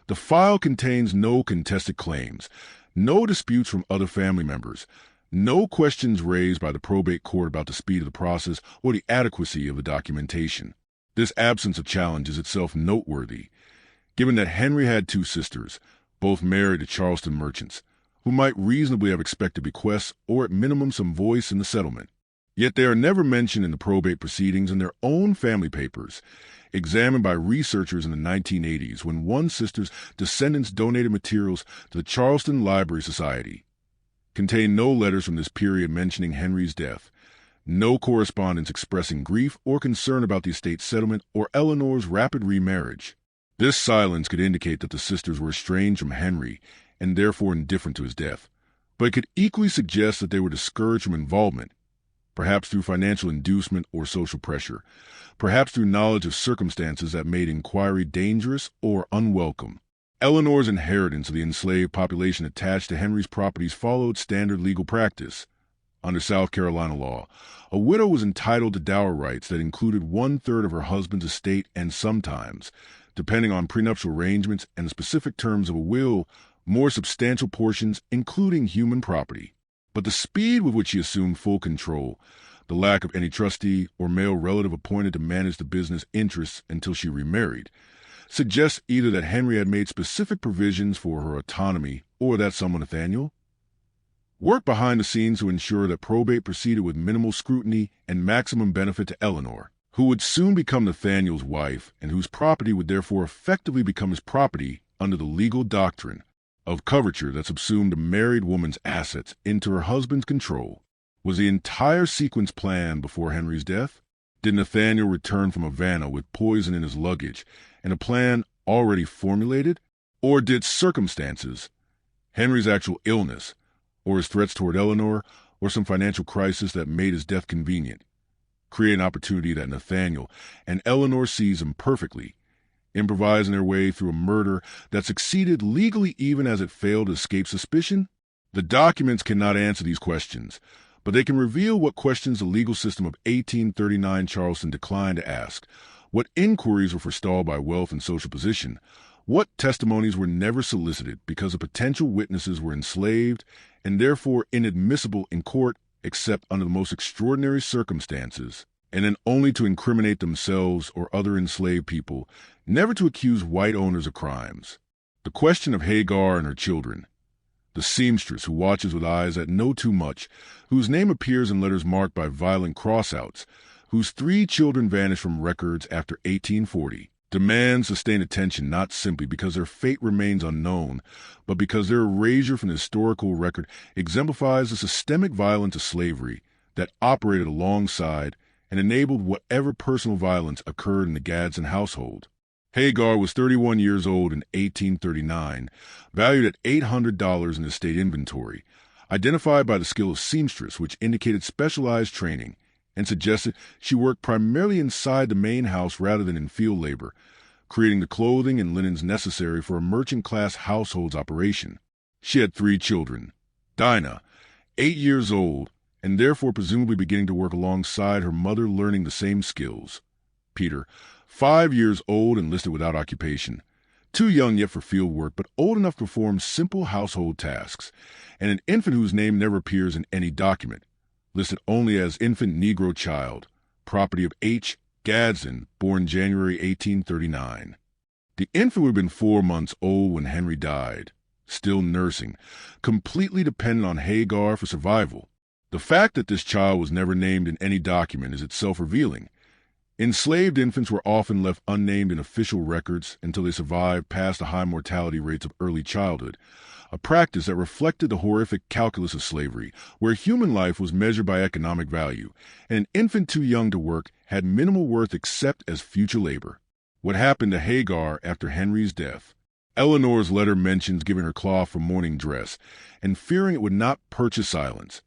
the file contains no contested claims, no disputes from other family members, no questions raised by the probate court about the speed of the process or the adequacy of the documentation. This absence of challenge is itself noteworthy, given that Henry had 2 sisters, both married to Charleston merchants, who might reasonably have expected bequests or at minimum some voice in the settlement. Yet they are never mentioned in the probate proceedings in their own family papers, examined by researchers in the 1980s when one sister's descendants donated materials to the Charleston Library Society. Contain no letters from this period mentioning Henry's death, no correspondence expressing grief or concern about the estate's settlement or Eleanor's rapid remarriage. This silence could indicate that the sisters were estranged from Henry and therefore indifferent to his death, but it could equally suggest that they were discouraged from involvement, perhaps through financial inducement or social pressure, perhaps through knowledge of circumstances that made inquiry dangerous or unwelcome. Eleanor's inheritance of the enslaved population attached to Henry's properties followed standard legal practice. Under South Carolina law, a widow was entitled to dower rights that included 1/3 of her husband's estate and sometimes, depending on prenuptial arrangements and the specific terms of a will, more substantial portions, including human property. But the speed with which she assumed full control, the lack of any trustee or male relative appointed to manage the business interests until she remarried, suggests either that Henry had made specific provisions for her autonomy or that someone, Nathaniel, worked behind the scenes to ensure that probate proceeded with minimal scrutiny and maximum benefit to Eleanor, who would soon become Nathaniel's wife and whose property would therefore effectively become his property under the legal doctrine of coverture that subsumed a married woman's assets into her husband's control. Was the entire sequence planned before Henry's death? Did Nathaniel return from Havana with poison in his luggage and a plan already formulated? Or did circumstances, Henry's actual illness, or his threats toward Eleanor, or some financial crisis that made his death convenient, create an opportunity that Nathaniel and Eleanor sees him perfectly, improvising their way through a murder that succeeded legally even as it failed to escape suspicion? The documents cannot answer these questions, but they can reveal what questions the legal system of 1839 Charleston declined to ask, what inquiries were forestalled by wealth and social position, what testimonies were never solicited because the potential witnesses were enslaved and therefore inadmissible in court except under the most extraordinary circumstances, and then only to incriminate themselves or other enslaved people, never to accuse white owners of crimes. The question of Hagar and her children, the seamstress who watches with eyes that know too much, whose name appears in letters marked by violent cross-outs, whose 3 children vanished from records after 1840, demands sustained attention not simply because their fate remains unknown, but because their erasure from the historical record exemplifies the systemic violence of slavery that operated alongside and enabled whatever personal violence occurred in the Gadsden household. Hagar was 31 years old in 1839, valued at $800 in the state inventory, identified by the skill of seamstress, which indicated specialized training, and suggested she worked primarily inside the main house rather than in field labor, creating the clothing and linens necessary for a merchant-class household's operation. She had 3 children. Dinah, 8 years old, and therefore presumably beginning to work alongside her mother, learning the same skills. Peter, 5 years old and listed without occupation, too young yet for field work, but old enough to perform simple household tasks, and an infant whose name never appears in any document, listed only as infant Negro child, property of H. Gadsden, born January 1839. The infant would have been 4 months old when Henry died, still nursing, completely dependent on Hagar for survival. The fact that this child was never named in any document is itself revealing. Enslaved infants were often left unnamed in official records until they survived past the high mortality rates of early childhood, a practice that reflected the horrific calculus of slavery, where human life was measured by economic value, and an infant too young to work had minimal worth except as future labor. What happened to Hagar after Henry's death? Eleanor's letter mentions giving her cloth for mourning dress, and fearing it would not purchase silence,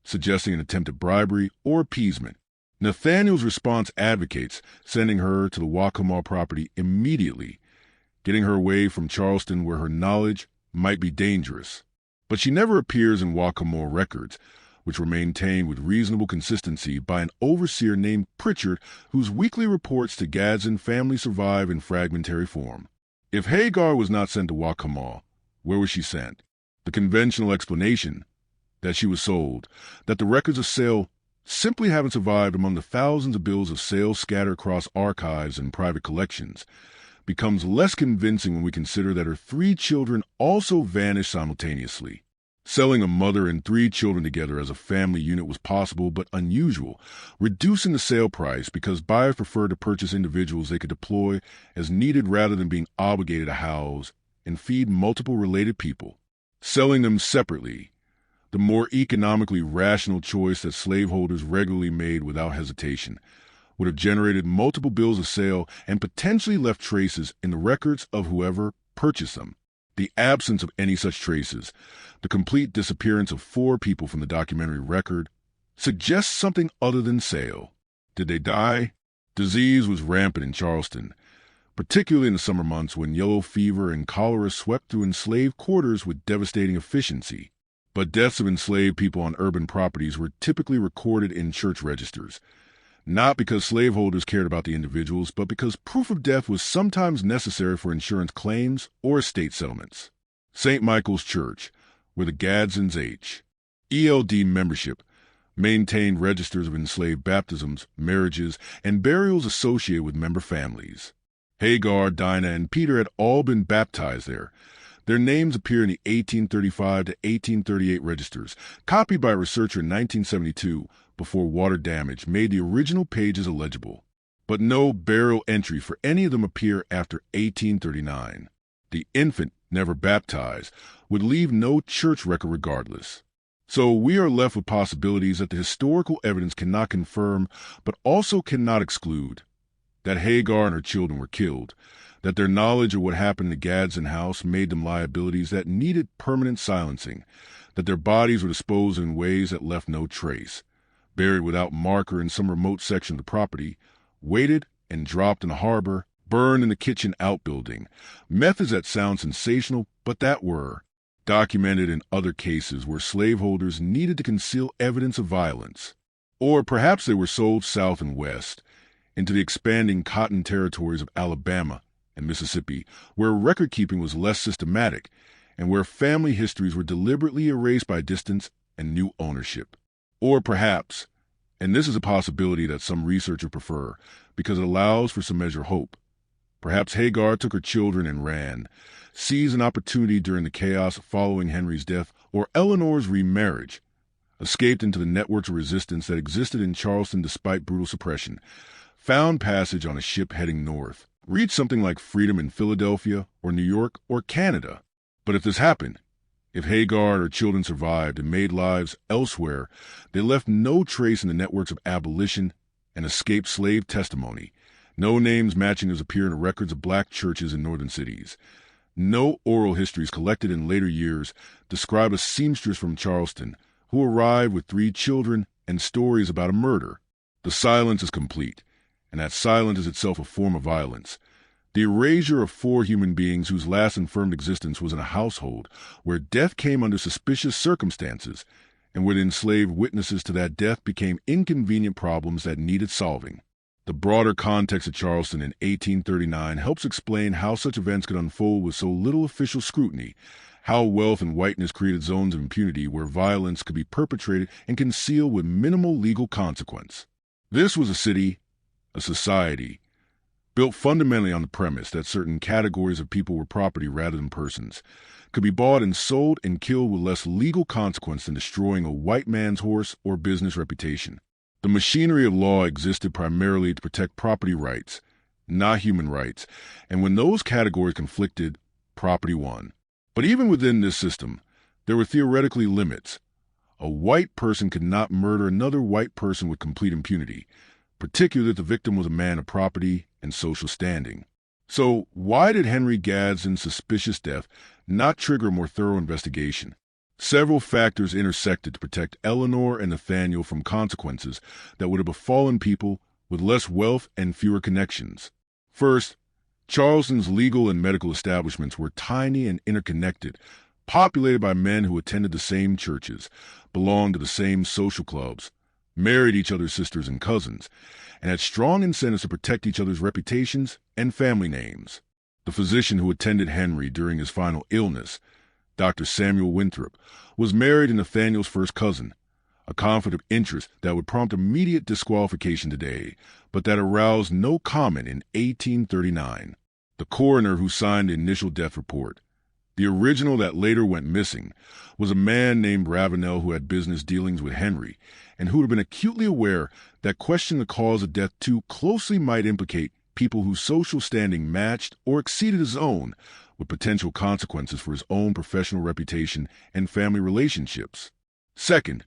suggesting an attempt at bribery or appeasement. Nathaniel's response advocates sending her to the Waccamaw property immediately, getting her away from Charleston where her knowledge might be dangerous. But she never appears in Waccamaw records, which were maintained with reasonable consistency by an overseer named Pritchard, whose weekly reports to Gadsden family survive in fragmentary form. If Hagar was not sent to Waccamaw, where was she sent? The conventional explanation, that she was sold, that the records of sale simply haven't survived among the thousands of bills of sale scattered across archives and private collections, becomes less convincing when we consider that her 3 children also vanished simultaneously. Selling a mother and 3 children together as a family unit was possible but unusual, reducing the sale price because buyers preferred to purchase individuals they could deploy as needed rather than being obligated to house and feed multiple related people. Selling them separately, the more economically rational choice that slaveholders regularly made without hesitation, would have generated multiple bills of sale and potentially left traces in the records of whoever purchased them. The absence of any such traces, the complete disappearance of 4 people from the documentary record, suggests something other than sale. Did they die? Disease was rampant in Charleston, particularly in the summer months when yellow fever and cholera swept through enslaved quarters with devastating efficiency. But deaths of enslaved people on urban properties were typically recorded in church registers, not because slaveholders cared about the individuals, but because proof of death was sometimes necessary for insurance claims or estate settlements. St. Michael's Church, where the Gadsden's ELD membership maintained registers of enslaved baptisms, marriages, and burials associated with member families. Hagar, Dinah, and Peter had all been baptized there. Their names appear in the 1835 to 1838 registers, copied by a researcher in 1972 before water damage made the original pages illegible. But no burial entry for any of them appear after 1839. The infant, never baptized, would leave no church record regardless. So we are left with possibilities that the historical evidence cannot confirm, but also cannot exclude. That Hagar and her children were killed, that their knowledge of what happened in the Gadsden house made them liabilities that needed permanent silencing, that their bodies were disposed in ways that left no trace, buried without marker in some remote section of the property, weighted and dropped in a harbor, burned in the kitchen outbuilding. Methods that sound sensational, but that were documented in other cases where slaveholders needed to conceal evidence of violence. Or perhaps they were sold south and west, into the expanding cotton territories of Alabama and Mississippi, where record-keeping was less systematic and where family histories were deliberately erased by distance and new ownership. Or perhaps, and this is a possibility that some researchers prefer because it allows for some measure of hope, perhaps Hagar took her children and ran, seized an opportunity during the chaos following Henry's death, or Eleanor's remarriage, escaped into the networks of resistance that existed in Charleston despite brutal suppression, found passage on a ship heading north, reached something like freedom in Philadelphia or New York or Canada. But if this happened, if Hagar and her children survived and made lives elsewhere, they left no trace in the networks of abolition and escaped slave testimony, no names matching as appear in the records of black churches in northern cities. No oral histories collected in later years describe a seamstress from Charleston who arrived with 3 children and stories about a murder. The silence is complete, and that silence is itself a form of violence. The erasure of 4 human beings whose last confirmed existence was in a household where death came under suspicious circumstances and where the enslaved witnesses to that death became inconvenient problems that needed solving. The broader context of Charleston in 1839 helps explain how such events could unfold with so little official scrutiny, how wealth and whiteness created zones of impunity where violence could be perpetrated and concealed with minimal legal consequence. This was a city, a society, built fundamentally on the premise that certain categories of people were property rather than persons, could be bought and sold and killed with less legal consequence than destroying a white man's horse or business reputation. The machinery of law existed primarily to protect property rights, not human rights, and when those categories conflicted, property won. But even within this system, there were theoretically limits. A white person could not murder another white person with complete impunity, particularly if the victim was a man of property and social standing. So why did Henry Gadsden's suspicious death not trigger a more thorough investigation? Several factors intersected to protect Eleanor and Nathaniel from consequences that would have befallen people with less wealth and fewer connections. First, Charleston's legal and medical establishments were tiny and interconnected, populated by men who attended the same churches, belonged to the same social clubs, married each other's sisters and cousins, and had strong incentives to protect each other's reputations and family names. The physician who attended Henry during his final illness, Dr. Samuel Winthrop, was married to Nathaniel's first cousin, a conflict of interest that would prompt immediate disqualification today, but that aroused no comment in 1839. The coroner who signed the initial death report, the original that later went missing, was a man named Ravenel who had business dealings with Henry and who had been acutely aware that questioning the cause of death too closely might implicate people whose social standing matched or exceeded his own, with potential consequences for his own professional reputation and family relationships. Second,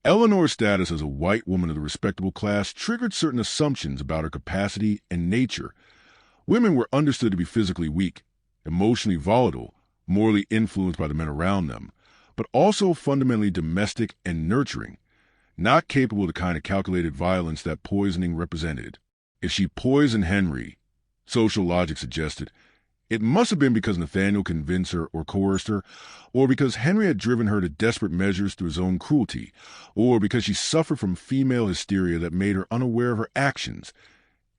Eleanor's status as a white woman of the respectable class triggered certain assumptions about her capacity and nature. Women were understood to be physically weak, emotionally volatile, morally influenced by the men around them, but also fundamentally domestic and nurturing, not capable of the kind of calculated violence that poisoning represented. If she poisoned Henry, social logic suggested, it must have been because Nathaniel convinced her or coerced her, or because Henry had driven her to desperate measures through his own cruelty, or because she suffered from female hysteria that made her unaware of her actions.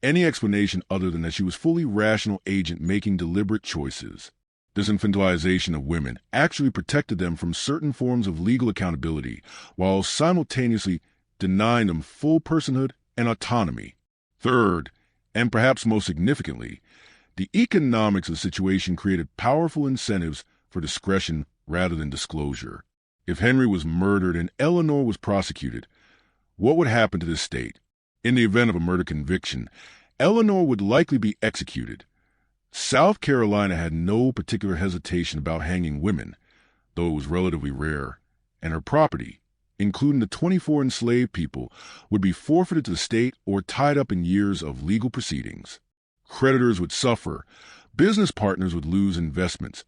Any explanation other than that she was a fully rational agent making deliberate choices. This infantilization of women actually protected them from certain forms of legal accountability, while simultaneously denying them full personhood and autonomy. Third, and perhaps most significantly, the economics of the situation created powerful incentives for discretion rather than disclosure. If Henry was murdered and Eleanor was prosecuted, what would happen to this state? In the event of a murder conviction, Eleanor would likely be executed. South Carolina had no particular hesitation about hanging women, though it was relatively rare, and her property, including the 24 enslaved people, would be forfeited to the state or tied up in years of legal proceedings. Creditors would suffer, business partners would lose investments,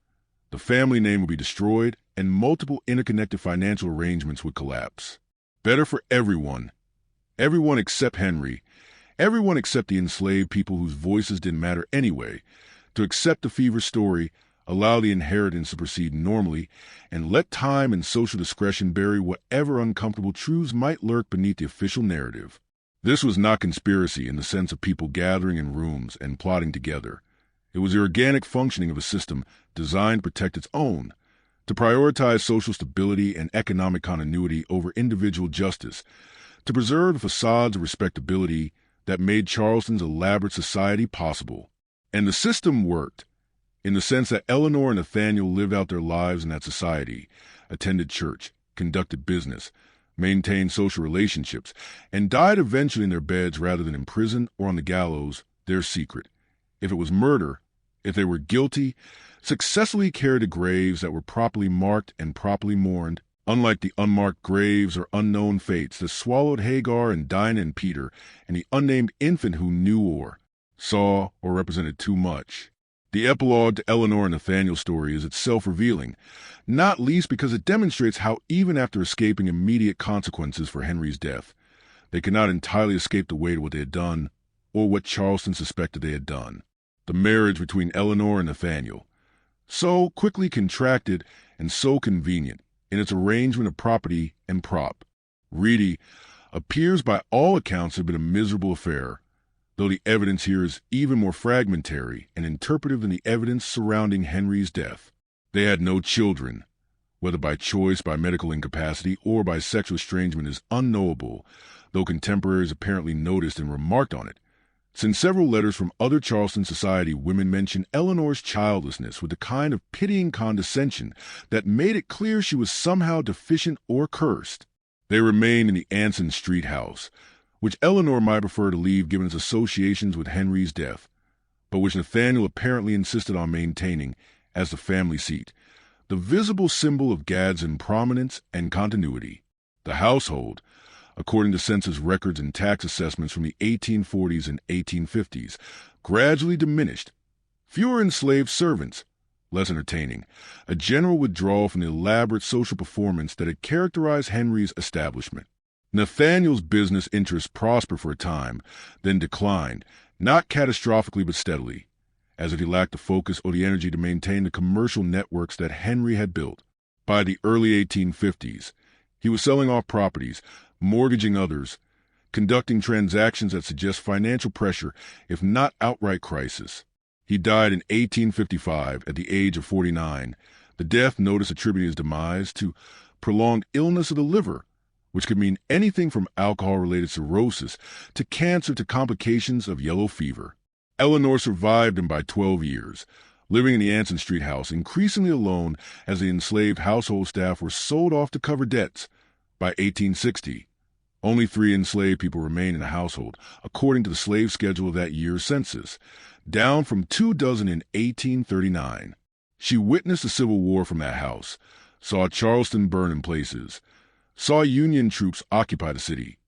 the family name would be destroyed, and multiple interconnected financial arrangements would collapse. Better for everyone. Everyone except Henry. Everyone except the enslaved people whose voices didn't matter anyway. To accept the fever story, allow the inheritance to proceed normally, and let time and social discretion bury whatever uncomfortable truths might lurk beneath the official narrative. This was not conspiracy in the sense of people gathering in rooms and plotting together. It was the organic functioning of a system designed to protect its own, to prioritize social stability and economic continuity over individual justice, to preserve the facades of respectability that made Charleston's elaborate society possible. And the system worked, in the sense that Eleanor and Nathaniel lived out their lives in that society, attended church, conducted business, maintained social relationships, and died eventually in their beds rather than in prison or on the gallows, their secret. If it was murder, if they were guilty, successfully carried to graves that were properly marked and properly mourned, unlike the unmarked graves or unknown fates that swallowed Hagar and Dinah and Peter and the unnamed infant who knew or saw or represented too much. The epilogue to Eleanor and Nathaniel's story is itself revealing, not least because it demonstrates how even after escaping immediate consequences for Henry's death, they could not entirely escape the weight of what they had done or what Charleston suspected they had done. The marriage between Eleanor and Nathaniel, so quickly contracted and so convenient in its arrangement of property and prop, Reedy, appears by all accounts to have been a miserable affair, though the evidence here is even more fragmentary and interpretive than the evidence surrounding Henry's death. They had no children, whether by choice, by medical incapacity, or by sexual estrangement is unknowable, though contemporaries apparently noticed and remarked on it, since several letters from other Charleston society women mention Eleanor's childlessness with the kind of pitying condescension that made it clear she was somehow deficient or cursed. They remained in the Anson Street house, which Eleanor might prefer to leave given its associations with Henry's death, but which Nathaniel apparently insisted on maintaining as the family seat, the visible symbol of Gadsden prominence and continuity. The household, according to census records and tax assessments from the 1840s and 1850s, gradually diminished. Fewer enslaved servants, less entertaining, a general withdrawal from the elaborate social performance that had characterized Henry's establishment. Nathaniel's business interests prospered for a time, then declined, not catastrophically but steadily, as if he lacked the focus or the energy to maintain the commercial networks that Henry had built. By the early 1850s, he was selling off properties, mortgaging others, conducting transactions that suggest financial pressure, if not outright crisis. He died in 1855 at the age of 49, the death notice attributing his demise to prolonged illness of the liver, which could mean anything from alcohol-related cirrhosis to cancer to complications of yellow fever. Eleanor survived him by 12 years, living in the Anson Street house, increasingly alone as the enslaved household staff were sold off to cover debts. By 1860, only 3 enslaved people remained in the household, according to the slave schedule of that year's census, down from 24 in 1839. She witnessed the Civil War from that house, saw Charleston burn in places, saw Union troops occupy the city,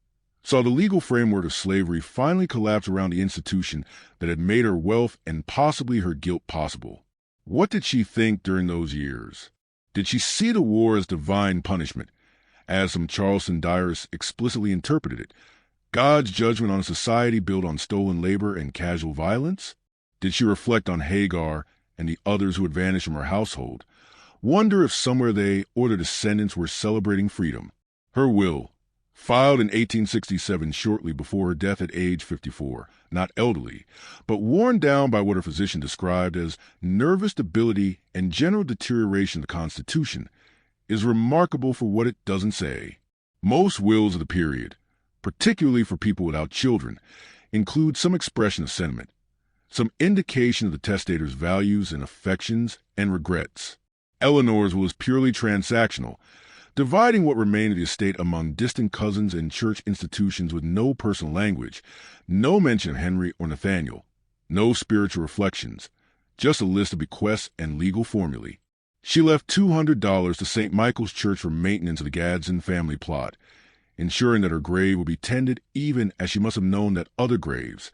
saw the legal framework of slavery finally collapse around the institution that had made her wealth and possibly her guilt possible. What did she think during those years? Did she see the war as divine punishment, as some Charleston diarists explicitly interpreted it, God's judgment on a society built on stolen labor and casual violence? Did she reflect on Hagar and the others who had vanished from her household, wonder if somewhere they or their descendants were celebrating freedom? Her will, filed in 1867 shortly before her death at age 54, not elderly, but worn down by what her physician described as nervous debility and general deterioration of the Constitution, is remarkable for what it doesn't say. Most wills of the period, particularly for people without children, include some expression of sentiment, some indication of the testator's values and affections and regrets. Eleanor's was purely transactional, dividing what remained of the estate among distant cousins and church institutions with no personal language, no mention of Henry or Nathaniel, no spiritual reflections, just a list of bequests and legal formulae. She left $200 to St. Michael's Church for maintenance of the Gadsden family plot, ensuring that her grave would be tended even as she must have known that other graves,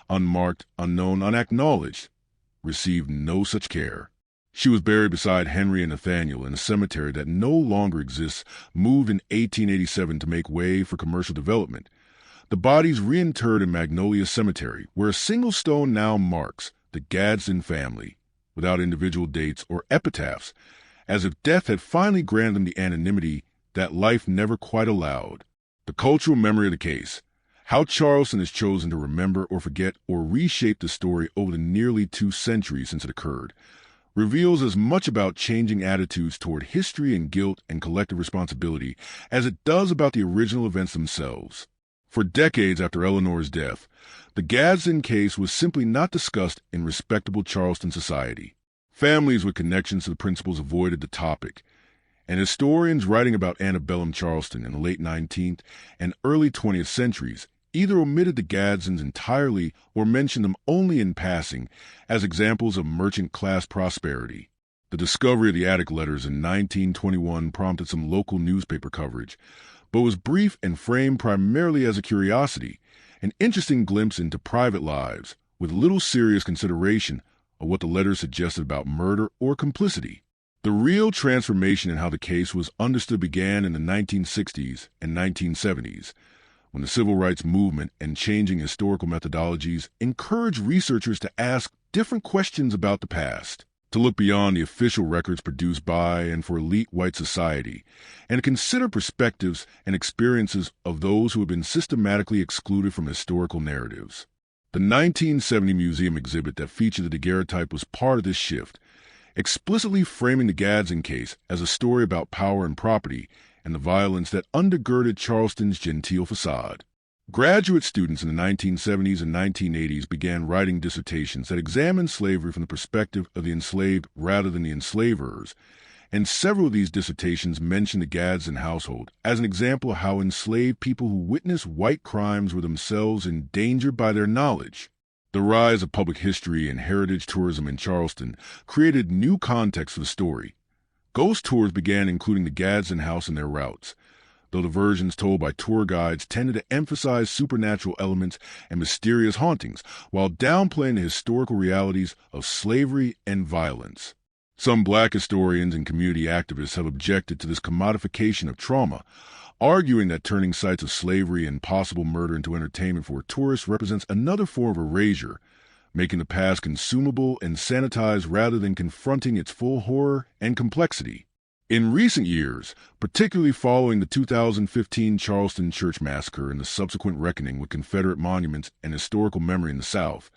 unmarked, unknown, unacknowledged, received no such care. She was buried beside Henry and Nathaniel in a cemetery that no longer exists, moved in 1887 to make way for commercial development. The bodies reinterred in Magnolia Cemetery, where a single stone now marks the Gadsden family, without individual dates or epitaphs, as if death had finally granted them the anonymity that life never quite allowed. The cultural memory of the case. How Charleston has chosen to remember or forget or reshape the story over the nearly 2 centuries since it occurred reveals as much about changing attitudes toward history and guilt and collective responsibility as it does about the original events themselves. For decades after Eleanor's death, the Gadsden case was simply not discussed in respectable Charleston society. Families with connections to the principals avoided the topic, and historians writing about antebellum Charleston in the late 19th and early 20th centuries either omitted the Gadsdens entirely or mentioned them only in passing as examples of merchant-class prosperity. The discovery of the attic letters in 1921 prompted some local newspaper coverage, but was brief and framed primarily as a curiosity, an interesting glimpse into private lives, with little serious consideration of what the letters suggested about murder or complicity. The real transformation in how the case was understood began in the 1960s and 1970s, when the civil rights movement and changing historical methodologies encouraged researchers to ask different questions about the past, to look beyond the official records produced by and for elite white society, and to consider perspectives and experiences of those who have been systematically excluded from historical narratives. The 1970 museum exhibit that featured the daguerreotype was part of this shift, explicitly framing the Gadsden case as a story about power and property and the violence that undergirded Charleston's genteel facade. Graduate students in the 1970s and 1980s began writing dissertations that examined slavery from the perspective of the enslaved rather than the enslavers, and several of these dissertations mentioned the Gadsden household as an example of how enslaved people who witnessed white crimes were themselves endangered by their knowledge. The rise of public history and heritage tourism in Charleston created new context for the story. Ghost tours began including the Gadsden house in their routes, though the versions told by tour guides tended to emphasize supernatural elements and mysterious hauntings while downplaying the historical realities of slavery and violence. Some Black historians and community activists have objected to this commodification of trauma, arguing that turning sites of slavery and possible murder into entertainment for tourists represents another form of erasure, making the past consumable and sanitized rather than confronting its full horror and complexity. In recent years, particularly following the 2015 Charleston church massacre and the subsequent reckoning with Confederate monuments and historical memory in the South,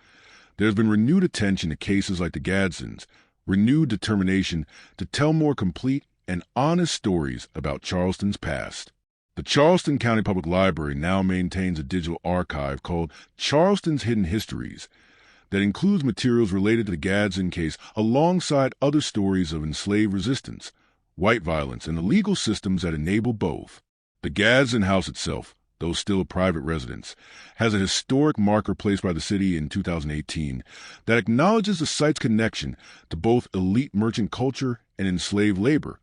there has been renewed attention to cases like the Gadsdens, renewed determination to tell more complete and honest stories about Charleston's past. The Charleston County Public Library now maintains a digital archive called Charleston's Hidden Histories that includes materials related to the Gadsden case alongside other stories of enslaved resistance, white violence, and the legal systems that enable both. The Gadsden house itself, though still a private residence, has a historic marker placed by the city in 2018 that acknowledges the site's connection to both elite merchant culture and enslaved labor,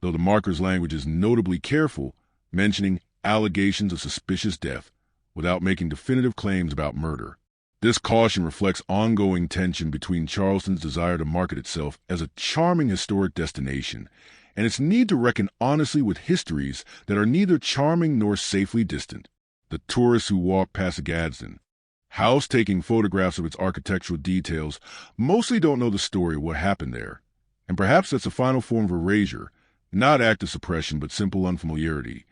though the marker's language is notably careful, mentioning allegations of suspicious death without making definitive claims about murder. This caution reflects ongoing tension between Charleston's desire to market itself as a charming historic destination and its need to reckon honestly with histories that are neither charming nor safely distant. The tourists who walk past the Gadsden house taking photographs of its architectural details mostly don't know the story of what happened there, and perhaps that's a final form of erasure, not active suppression but simple unfamiliarity.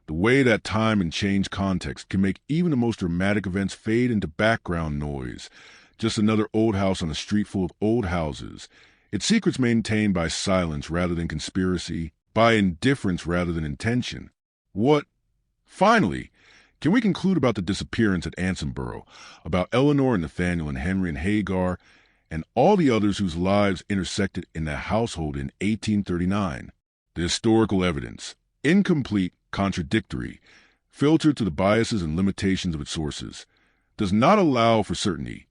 The way that time and change context can make even the most dramatic events fade into background noise, just another old house on a street full of old houses, its secrets maintained by silence rather than conspiracy, by indifference rather than intention. Finally, can we conclude about the disappearance at Ansonboro, about Eleanor and Nathaniel and Henry and Hagar, and all the others whose lives intersected in that household in 1839? The historical evidence, incomplete, contradictory, filtered to the biases and limitations of its sources, does not allow for certainty,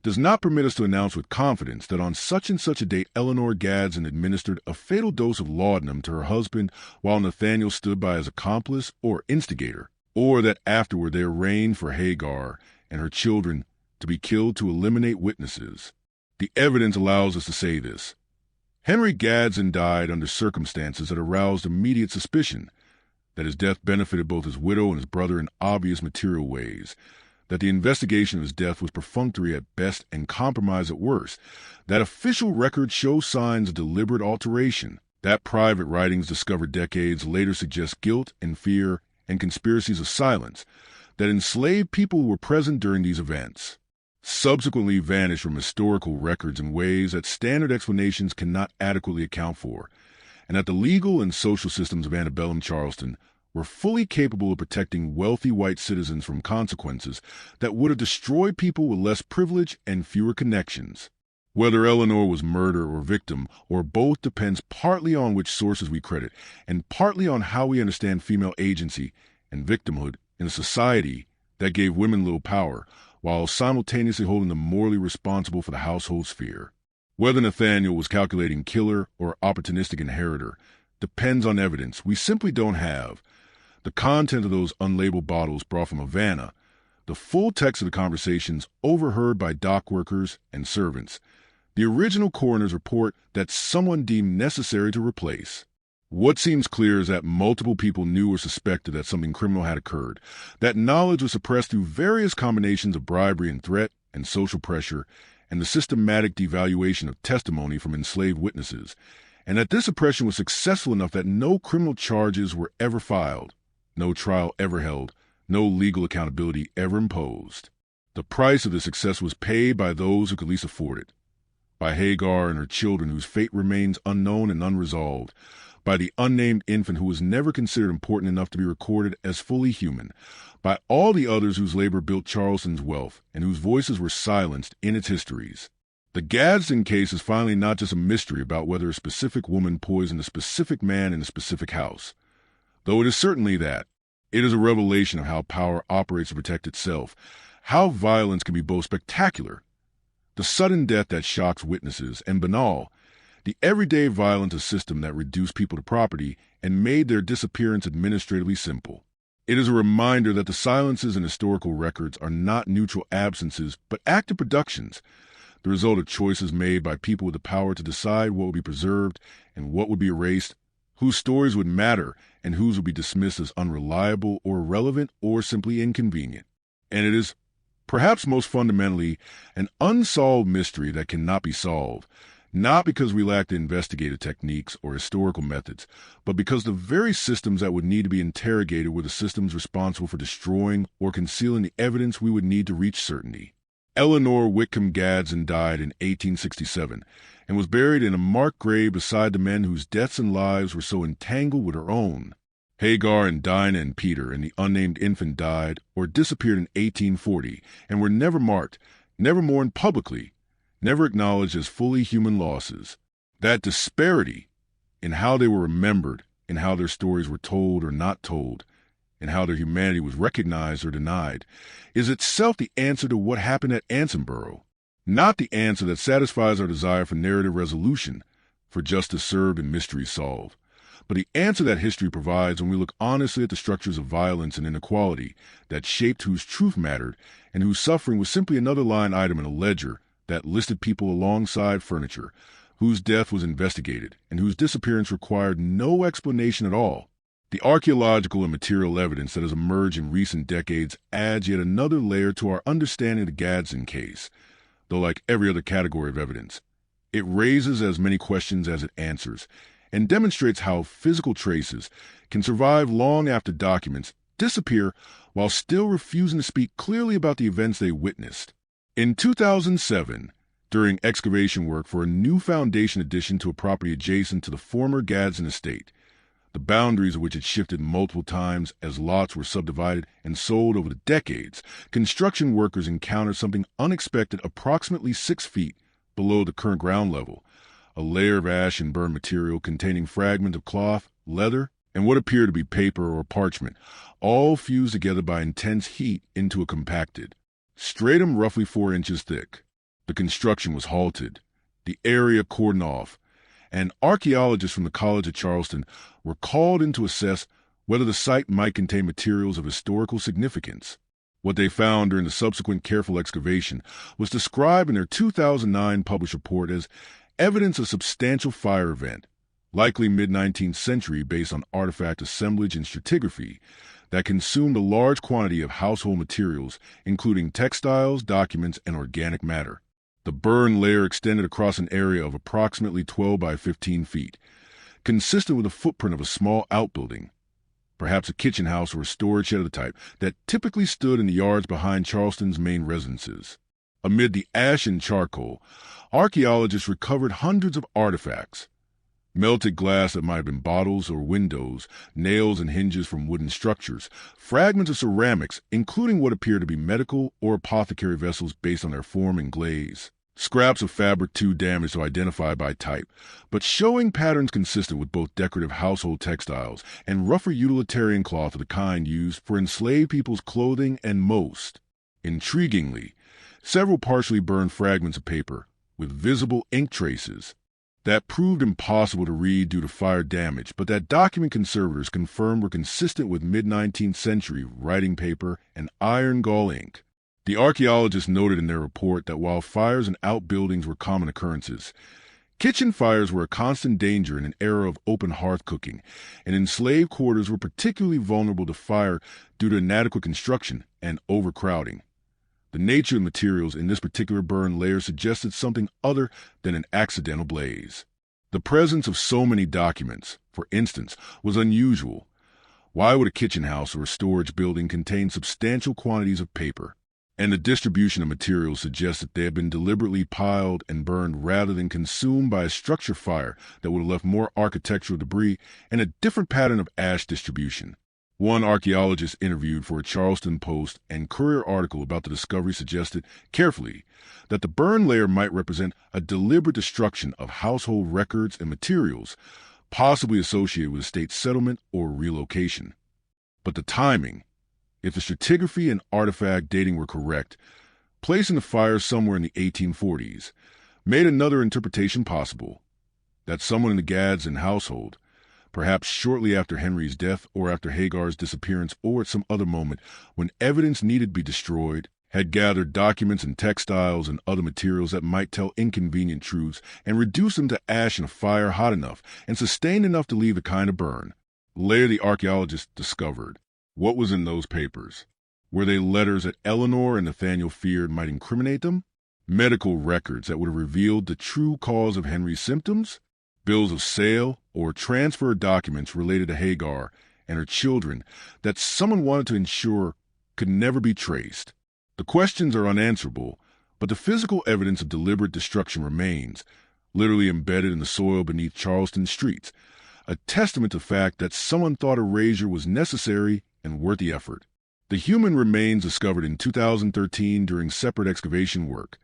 does not permit us to announce with confidence that on such and such a date Eleanor Gadsden administered a fatal dose of laudanum to her husband while Nathaniel stood by as accomplice or instigator, or that afterward they arranged for Hagar and her children to be killed to eliminate witnesses. The evidence allows us to say this. Henry Gadsden died under circumstances that aroused immediate suspicion, that his death benefited both his widow and his brother in obvious material ways, that the investigation of his death was perfunctory at best and compromised at worst, that official records show signs of deliberate alteration, that private writings discovered decades later suggest guilt and fear and conspiracies of silence, that enslaved people who were present during these events subsequently vanished from historical records in ways that standard explanations cannot adequately account for, and that the legal and social systems of antebellum Charleston were fully capable of protecting wealthy white citizens from consequences that would have destroyed people with less privilege and fewer connections. Whether Eleanor was murder or victim, or both, depends partly on which sources we credit, and partly on how we understand female agency and victimhood in a society that gave women little power, while simultaneously holding them morally responsible for the household sphere. Whether Nathaniel was calculating killer or opportunistic inheritor depends on evidence we simply don't have. The content of those unlabeled bottles brought from Havana, the full text of the conversations overheard by dock workers and servants, the original coroner's report that someone deemed necessary to replace. What seems clear is that multiple people knew or suspected that something criminal had occurred. That knowledge was suppressed through various combinations of bribery and threat and social pressure and the systematic devaluation of testimony from enslaved witnesses, and that this oppression was successful enough that no criminal charges were ever filed, no trial ever held, no legal accountability ever imposed. The price of this success was paid by those who could least afford it, by Hagar and her children whose fate remains unknown and unresolved, by the unnamed infant who was never considered important enough to be recorded as fully human, by all the others whose labor built Charleston's wealth and whose voices were silenced in its histories. The Gadsden case is finally not just a mystery about whether a specific woman poisoned a specific man in a specific house, though it is certainly that. It is a revelation of how power operates to protect itself, how violence can be both spectacular, the sudden death that shocks witnesses, and banal, the everyday violence of a system that reduced people to property and made their disappearance administratively simple. It is a reminder that the silences in historical records are not neutral absences, but active productions, the result of choices made by people with the power to decide what would be preserved and what would be erased, whose stories would matter and whose would be dismissed as unreliable or irrelevant or simply inconvenient. And it is, perhaps most fundamentally, an unsolved mystery that cannot be solved, not because we lack the investigative techniques or historical methods, but because the very systems that would need to be interrogated were the systems responsible for destroying or concealing the evidence we would need to reach certainty. Eleanor Whitcomb Gadsden died in 1867 and was buried in a marked grave beside the men whose deaths and lives were so entangled with her own. Hagar and Dinah and Peter and the unnamed infant died or disappeared in 1840 and were never marked, never mourned publicly, never acknowledged as fully human losses. That disparity in how they were remembered, in how their stories were told or not told, in how their humanity was recognized or denied, is itself the answer to what happened at Ansonboro, not the answer that satisfies our desire for narrative resolution, for justice served and mystery solved, but the answer that history provides when we look honestly at the structures of violence and inequality that shaped whose truth mattered and whose suffering was simply another line item in a ledger that listed people alongside furniture, whose death was investigated and whose disappearance required no explanation at all. The archaeological and material evidence that has emerged in recent decades adds yet another layer to our understanding of the Gadsden case, though like every other category of evidence, it raises as many questions as it answers, and demonstrates how physical traces can survive long after documents disappear while still refusing to speak clearly about the events they witnessed. In 2007, during excavation work for a new foundation addition to a property adjacent to the former Gadsden estate, the boundaries of which had shifted multiple times as lots were subdivided and sold over the decades, construction workers encountered something unexpected approximately 6 feet below the current ground level, a layer of ash and burned material containing fragments of cloth, leather, and what appeared to be paper or parchment, all fused together by intense heat into a compacted stratum roughly 4 inches thick. The construction was halted, the area cordoned off, and archaeologists from the College of Charleston were called in to assess whether the site might contain materials of historical significance. What they found during the subsequent careful excavation was described in their 2009 published report as evidence of substantial fire event, likely mid-19th century based on artifact assemblage and stratigraphy, that consumed a large quantity of household materials, including textiles, documents, and organic matter. The burn layer extended across an area of approximately 12 by 15 feet, consistent with the footprint of a small outbuilding, perhaps a kitchen house or a storage shed of the type that typically stood in the yards behind Charleston's main residences. Amid the ash and charcoal, archaeologists recovered hundreds of artifacts: melted glass that might have been bottles or windows, nails and hinges from wooden structures, fragments of ceramics, including what appear to be medical or apothecary vessels based on their form and glaze, scraps of fabric too damaged to identify by type, but showing patterns consistent with both decorative household textiles and rougher utilitarian cloth of the kind used for enslaved people's clothing, and most intriguingly, several partially burned fragments of paper with visible ink traces that proved impossible to read due to fire damage, but that document conservators confirmed were consistent with mid-19th century writing paper and iron gall ink. The archaeologists noted in their report that while fires in outbuildings were common occurrences, kitchen fires were a constant danger in an era of open hearth cooking, and enslaved quarters were particularly vulnerable to fire due to inadequate construction and overcrowding. The nature of the materials in this particular burn layer suggested something other than an accidental blaze. The presence of so many documents, for instance, was unusual. Why would a kitchen house or a storage building contain substantial quantities of paper? And the distribution of materials suggests that they had been deliberately piled and burned rather than consumed by a structure fire that would have left more architectural debris and a different pattern of ash distribution. One archaeologist interviewed for a Charleston Post and Courier article about the discovery suggested carefully that the burn layer might represent a deliberate destruction of household records and materials, possibly associated with a state settlement or relocation. But the timing, if the stratigraphy and artifact dating were correct, placing the fire somewhere in the 1840s, made another interpretation possible: that someone in the Gadsden household, perhaps shortly after Henry's death or after Hagar's disappearance or at some other moment when evidence needed to be destroyed, had gathered documents and textiles and other materials that might tell inconvenient truths and reduce them to ash in a fire hot enough and sustained enough to leave the kind of burn. Later, the archaeologists discovered what was in those papers. Were they letters that Eleanor and Nathaniel feared might incriminate them? Medical records that would have revealed the true cause of Henry's symptoms? Bills of sale or transfer documents related to Hagar and her children that someone wanted to ensure could never be traced? The questions are unanswerable, but the physical evidence of deliberate destruction remains, literally embedded in the soil beneath Charleston streets, a testament to the fact that someone thought erasure was necessary and worth the effort. The human remains discovered in 2013 during separate excavation work,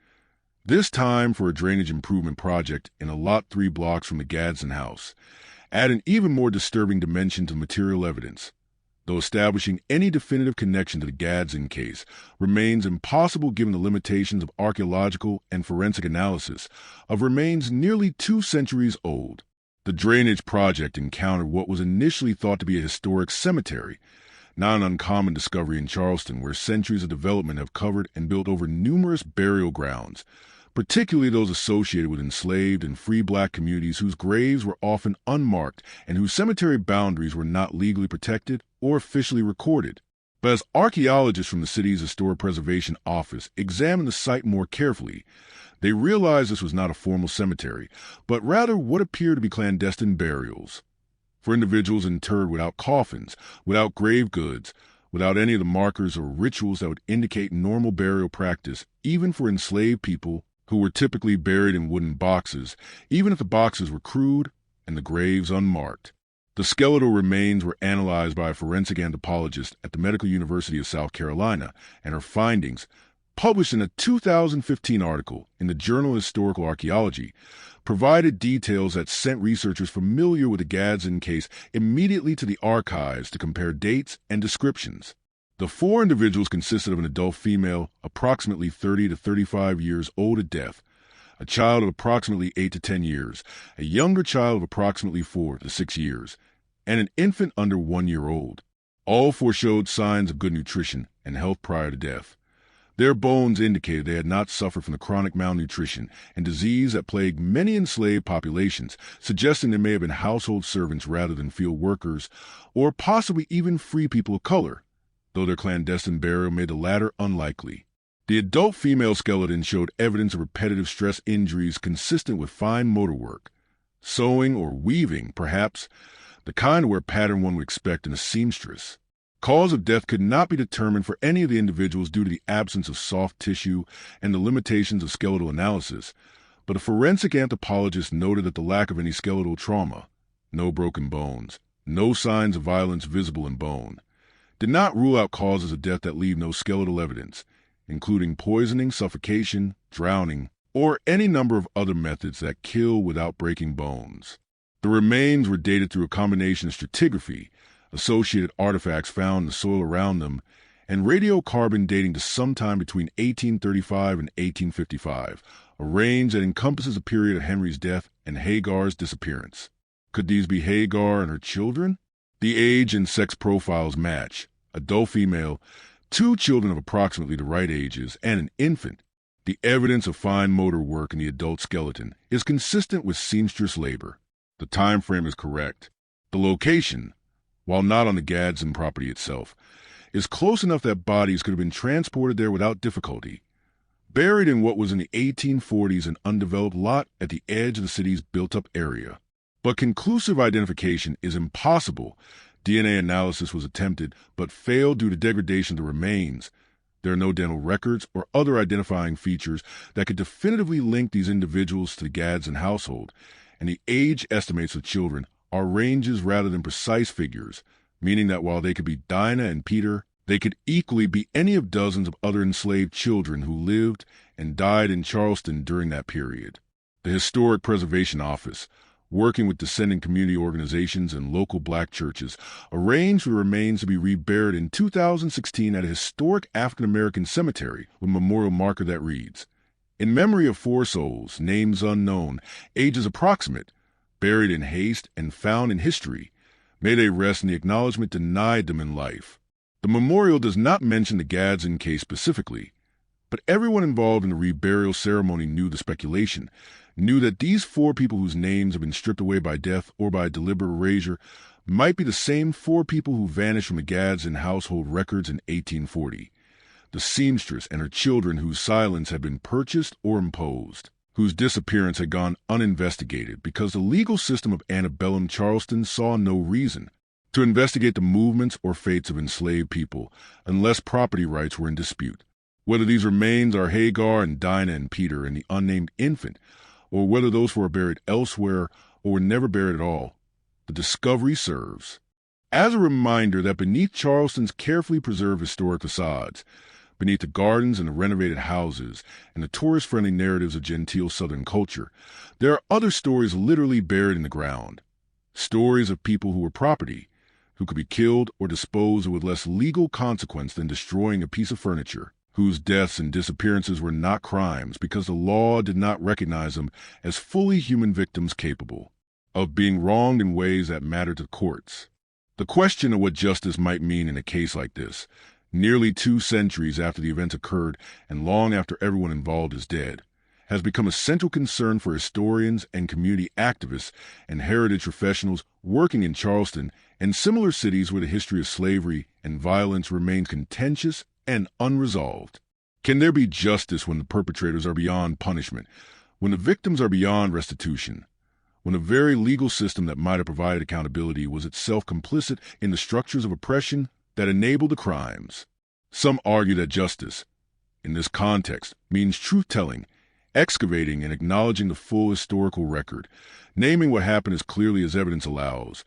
this time for a drainage improvement project in a Lot 3 blocks from the Gadsden house, add an even more disturbing dimension to material evidence. Though establishing any definitive connection to the Gadsden case remains impossible given the limitations of archaeological and forensic analysis of remains nearly 2 centuries old. The drainage project encountered what was initially thought to be a historic cemetery, not an uncommon discovery in Charleston, where centuries of development have covered and built over numerous burial grounds, particularly those associated with enslaved and free black communities whose graves were often unmarked and whose cemetery boundaries were not legally protected or officially recorded. But as archaeologists from the city's Historic Preservation Office examined the site more carefully, they realized this was not a formal cemetery, but rather what appeared to be clandestine burials for individuals interred without coffins, without grave goods, without any of the markers or rituals that would indicate normal burial practice, even for enslaved people who were typically buried in wooden boxes, even if the boxes were crude and the graves unmarked. The skeletal remains were analyzed by a forensic anthropologist at the Medical University of South Carolina, and her findings, published in a 2015 article in the Journal of Historical Archaeology, provided details that sent researchers familiar with the Gadsden case immediately to the archives to compare dates and descriptions. The 4 individuals consisted of an adult female, approximately 30 to 35 years old at death, a child of approximately 8 to 10 years, a younger child of approximately 4 to 6 years, and an infant under 1 year old. All 4 showed signs of good nutrition and health prior to death. Their bones indicated they had not suffered from the chronic malnutrition and disease that plagued many enslaved populations, suggesting they may have been household servants rather than field workers, or possibly even free people of color, though their clandestine burial made the latter unlikely. The adult female skeleton showed evidence of repetitive stress injuries consistent with fine motor work. Sewing or weaving, perhaps, the kind of wear pattern one would expect in a seamstress. Cause of death could not be determined for any of the individuals due to the absence of soft tissue and the limitations of skeletal analysis, but a forensic anthropologist noted that the lack of any skeletal trauma, no broken bones, no signs of violence visible in bone, did not rule out causes of death that leave no skeletal evidence, including poisoning, suffocation, drowning, or any number of other methods that kill without breaking bones. The remains were dated through a combination of stratigraphy, associated artifacts found in the soil around them, and radiocarbon dating to sometime between 1835 and 1855, a range that encompasses the period of Henry's death and Hagar's disappearance. Could these be Hagar and her children? The age and sex profiles match: adult female, 2 children of approximately the right ages, and an infant. The evidence of fine motor work in the adult skeleton is consistent with seamstress labor. The time frame is correct. The location, while not on the Gadsden property itself, is close enough that bodies could have been transported there without difficulty. Buried in what was in the 1840s an undeveloped lot at the edge of the city's built-up area. But conclusive identification is impossible. DNA analysis was attempted, but failed due to degradation of the remains. There are no dental records or other identifying features that could definitively link these individuals to the Gadsden household, and the age estimates of children are ranges rather than precise figures, meaning that while they could be Dinah and Peter, they could equally be any of dozens of other enslaved children who lived and died in Charleston during that period. The Historic Preservation Office, working with descendant community organizations and local black churches, arranged for the remains to be reburied in 2016 at a historic African-American cemetery with a memorial marker that reads, "In memory of 4 souls, names unknown, ages approximate, buried in haste and found in history, may they rest in the acknowledgement denied them in life." The memorial does not mention the Gadsden case specifically, but everyone involved in the reburial ceremony knew the speculation, knew that these 4 people whose names have been stripped away by death or by deliberate erasure might be the same 4 people who vanished from the Gadsden household records in 1840. The seamstress and her children whose silence had been purchased or imposed, whose disappearance had gone uninvestigated because the legal system of antebellum Charleston saw no reason to investigate the movements or fates of enslaved people unless property rights were in dispute. Whether these remains are Hagar and Dinah and Peter and the unnamed infant, or whether those 4 are buried elsewhere or were never buried at all, the discovery serves as a reminder that beneath Charleston's carefully preserved historic facades, beneath the gardens and the renovated houses and the tourist-friendly narratives of genteel Southern culture, there are other stories literally buried in the ground. Stories of people who were property, who could be killed or disposed of with less legal consequence than destroying a piece of furniture, whose deaths and disappearances were not crimes because the law did not recognize them as fully human victims capable of being wronged in ways that mattered to courts. The question of what justice might mean in a case like this, nearly 2 centuries after the events occurred and long after everyone involved is dead, has become a central concern for historians and community activists and heritage professionals working in Charleston and similar cities where the history of slavery and violence remains contentious and unresolved. Can there be justice when the perpetrators are beyond punishment, when the victims are beyond restitution, when the very legal system that might have provided accountability was itself complicit in the structures of oppression that enabled the crimes? Some argue that justice, in this context, means truth-telling, excavating and acknowledging the full historical record, naming what happened as clearly as evidence allows,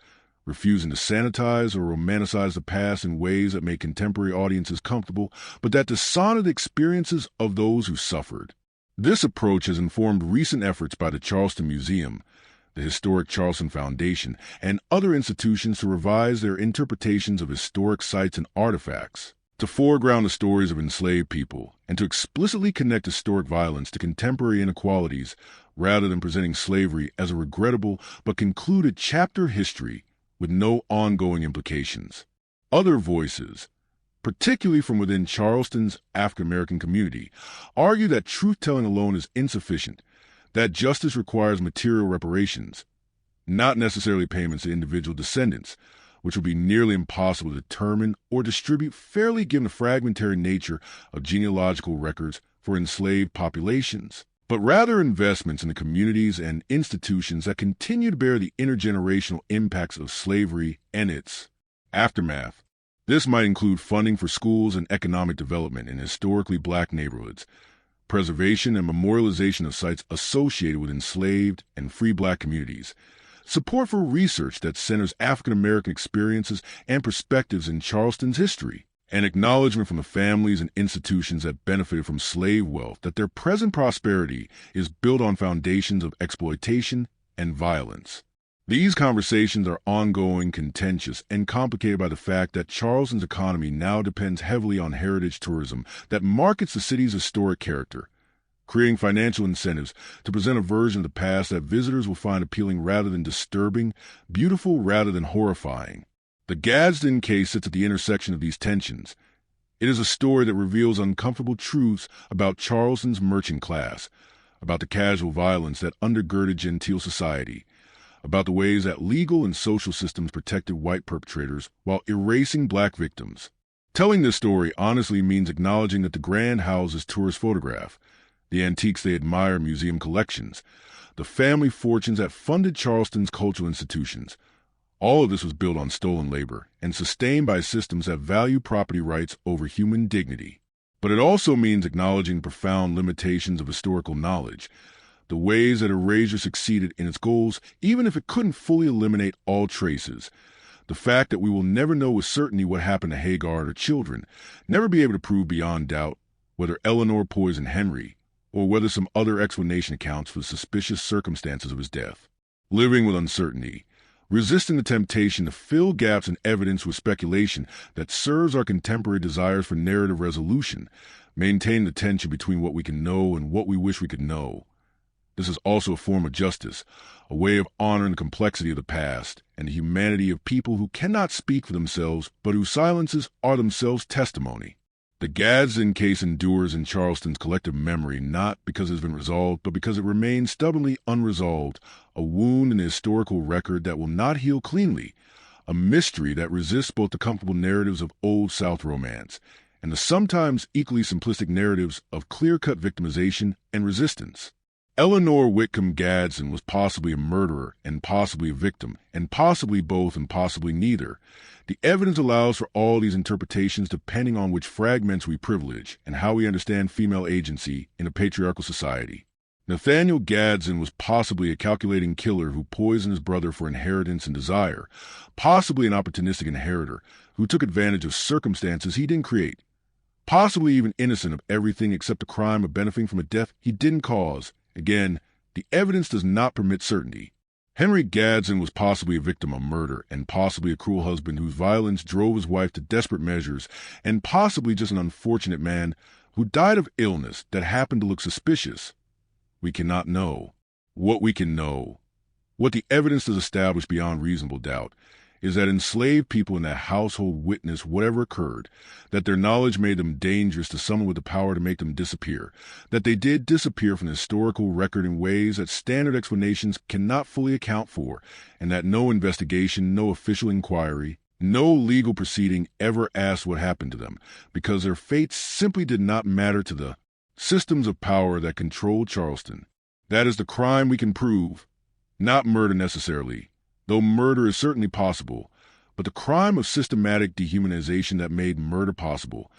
refusing to sanitize or romanticize the past in ways that make contemporary audiences comfortable, but that dishonor the experiences of those who suffered. This approach has informed recent efforts by the Charleston Museum, the Historic Charleston Foundation, and other institutions to revise their interpretations of historic sites and artifacts, to foreground the stories of enslaved people, and to explicitly connect historic violence to contemporary inequalities rather than presenting slavery as a regrettable but concluded chapter history with no ongoing implications. Other voices, particularly from within Charleston's African-American community, argue that truth-telling alone is insufficient, that justice requires material reparations, not necessarily payments to individual descendants, which would be nearly impossible to determine or distribute fairly given the fragmentary nature of genealogical records for enslaved populations, but rather investments in the communities and institutions that continue to bear the intergenerational impacts of slavery and its aftermath. This might include funding for schools and economic development in historically black neighborhoods, preservation and memorialization of sites associated with enslaved and free black communities, support for research that centers African American experiences and perspectives in Charleston's history, and acknowledgement from the families and institutions that benefited from slave wealth that their present prosperity is built on foundations of exploitation and violence. These conversations are ongoing, contentious, and complicated by the fact that Charleston's economy now depends heavily on heritage tourism that markets the city's historic character, creating financial incentives to present a version of the past that visitors will find appealing rather than disturbing, beautiful rather than horrifying. The Gadsden case sits at the intersection of these tensions. It is a story that reveals uncomfortable truths about Charleston's merchant class, about the casual violence that undergirded genteel society, about the ways that legal and social systems protected white perpetrators while erasing black victims. Telling this story honestly means acknowledging that the Grand houses tourists photograph, the antiques they admire, museum collections, the family fortunes that funded Charleston's cultural institutions. All of this was built on stolen labor and sustained by systems that value property rights over human dignity. But it also means acknowledging profound limitations of historical knowledge, the ways that erasure succeeded in its goals, even if it couldn't fully eliminate all traces. The fact that we will never know with certainty what happened to Hagar and her children, never be able to prove beyond doubt whether Eleanor poisoned Henry, or whether some other explanation accounts for the suspicious circumstances of his death. Living with uncertainty, resisting the temptation to fill gaps in evidence with speculation that serves our contemporary desires for narrative resolution, maintain the tension between what we can know and what we wish we could know. This is also a form of justice, a way of honoring the complexity of the past and the humanity of people who cannot speak for themselves but whose silences are themselves testimony. The Gadsden case endures in Charleston's collective memory not because it has been resolved, but because it remains stubbornly unresolved, a wound in the historical record that will not heal cleanly, a mystery that resists both the comfortable narratives of Old South romance and the sometimes equally simplistic narratives of clear-cut victimization and resistance. Eleanor Whitcomb Gadsden was possibly a murderer and possibly a victim, and possibly both and possibly neither. The evidence allows for all these interpretations depending on which fragments we privilege and how we understand female agency in a patriarchal society. Nathaniel Gadsden was possibly a calculating killer who poisoned his brother for inheritance and desire, possibly an opportunistic inheritor who took advantage of circumstances he didn't create, possibly even innocent of everything except the crime of benefiting from a death he didn't cause. Again, the evidence does not permit certainty. Henry Gadsden was possibly a victim of murder and possibly a cruel husband whose violence drove his wife to desperate measures and possibly just an unfortunate man who died of illness that happened to look suspicious. We cannot know. What we can know, what the evidence does establish beyond reasonable doubt, is that enslaved people in that household witnessed whatever occurred, that their knowledge made them dangerous to someone with the power to make them disappear, that they did disappear from the historical record in ways that standard explanations cannot fully account for, and that no investigation, no official inquiry, no legal proceeding ever asked what happened to them, because their fates simply did not matter to the systems of power that controlled Charleston. That is the crime we can prove, not murder necessarily, though murder is certainly possible, but the crime of systematic dehumanization that made murder possible,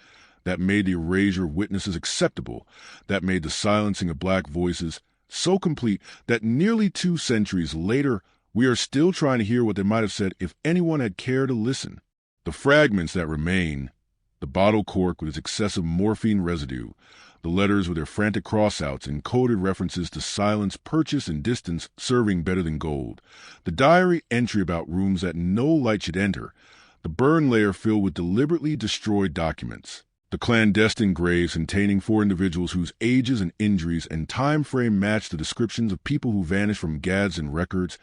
that made the erasure of witnesses acceptable, that made the silencing of black voices so complete that nearly 2 centuries later we are still trying to hear what they might have said if anyone had cared to listen. The fragments that remain, the bottle cork with its excessive morphine residue, the letters with their frantic crossouts and coded references to silence, purchase, and distance serving better than gold, the diary entry about rooms that no light should enter, the burn layer filled with deliberately destroyed documents, the clandestine graves containing 4 individuals whose ages and injuries and time frame match the descriptions of people who vanished from Gadsden records,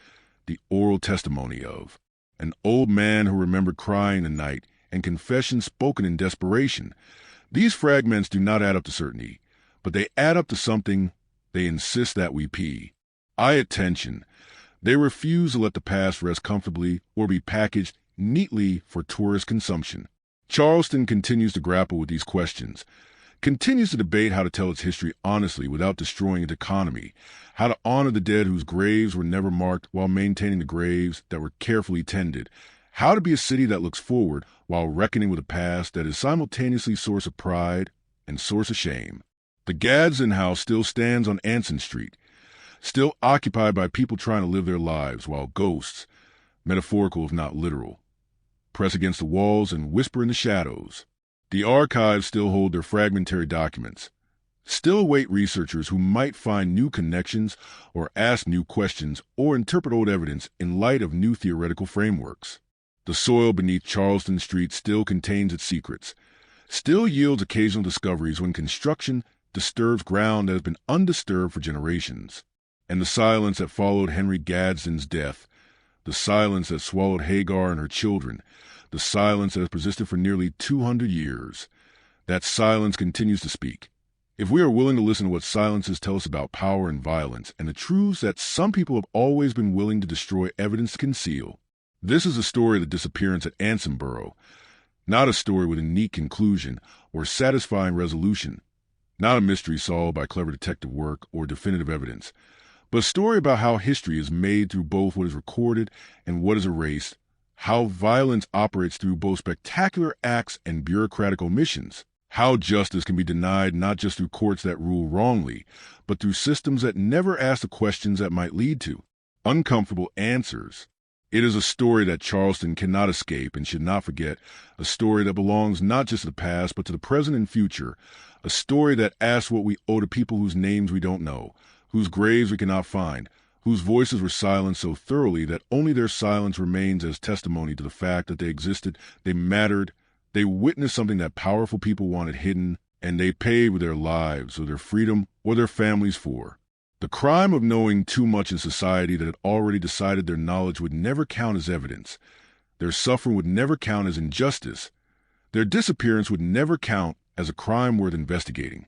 the oral testimony of an old man who remembered crying the night and confessions spoken in desperation. These fragments do not add up to certainty, but they add up to something. They insist that we pay attention. They refuse to let the past rest comfortably or be packaged neatly for tourist consumption. Charleston continues to grapple with these questions, continues to debate how to tell its history honestly without destroying its economy, how to honor the dead whose graves were never marked while maintaining the graves that were carefully tended, how to be a city that looks forward while reckoning with a past that is simultaneously source of pride and source of shame. The Gadsden House still stands on Anson Street, still occupied by people trying to live their lives while ghosts, metaphorical if not literal, press against the walls and whisper in the shadows. The archives still hold their fragmentary documents, still await researchers who might find new connections or ask new questions or interpret old evidence in light of new theoretical frameworks. The soil beneath Charleston Street still contains its secrets, still yields occasional discoveries when construction disturbs ground that has been undisturbed for generations. And the silence that followed Henry Gadsden's death, the silence that swallowed Hagar and her children, the silence that has persisted for nearly 200 years, that silence continues to speak. If we are willing to listen to what silences tell us about power and violence and the truths that some people have always been willing to destroy evidence to conceal, this is a story of the disappearance at Ansonboro, not a story with a neat conclusion or satisfying resolution, not a mystery solved by clever detective work or definitive evidence, but a story about how history is made through both what is recorded and what is erased, how violence operates through both spectacular acts and bureaucratic omissions, how justice can be denied not just through courts that rule wrongly, but through systems that never ask the questions that might lead to uncomfortable answers. It is a story that Charleston cannot escape and should not forget, a story that belongs not just to the past but to the present and future, a story that asks what we owe to people whose names we don't know, whose graves we cannot find, whose voices were silenced so thoroughly that only their silence remains as testimony to the fact that they existed, they mattered, they witnessed something that powerful people wanted hidden, and they paid with their lives or their freedom or their families for. The crime of knowing too much in society that had already decided their knowledge would never count as evidence, their suffering would never count as injustice, their disappearance would never count as a crime worth investigating.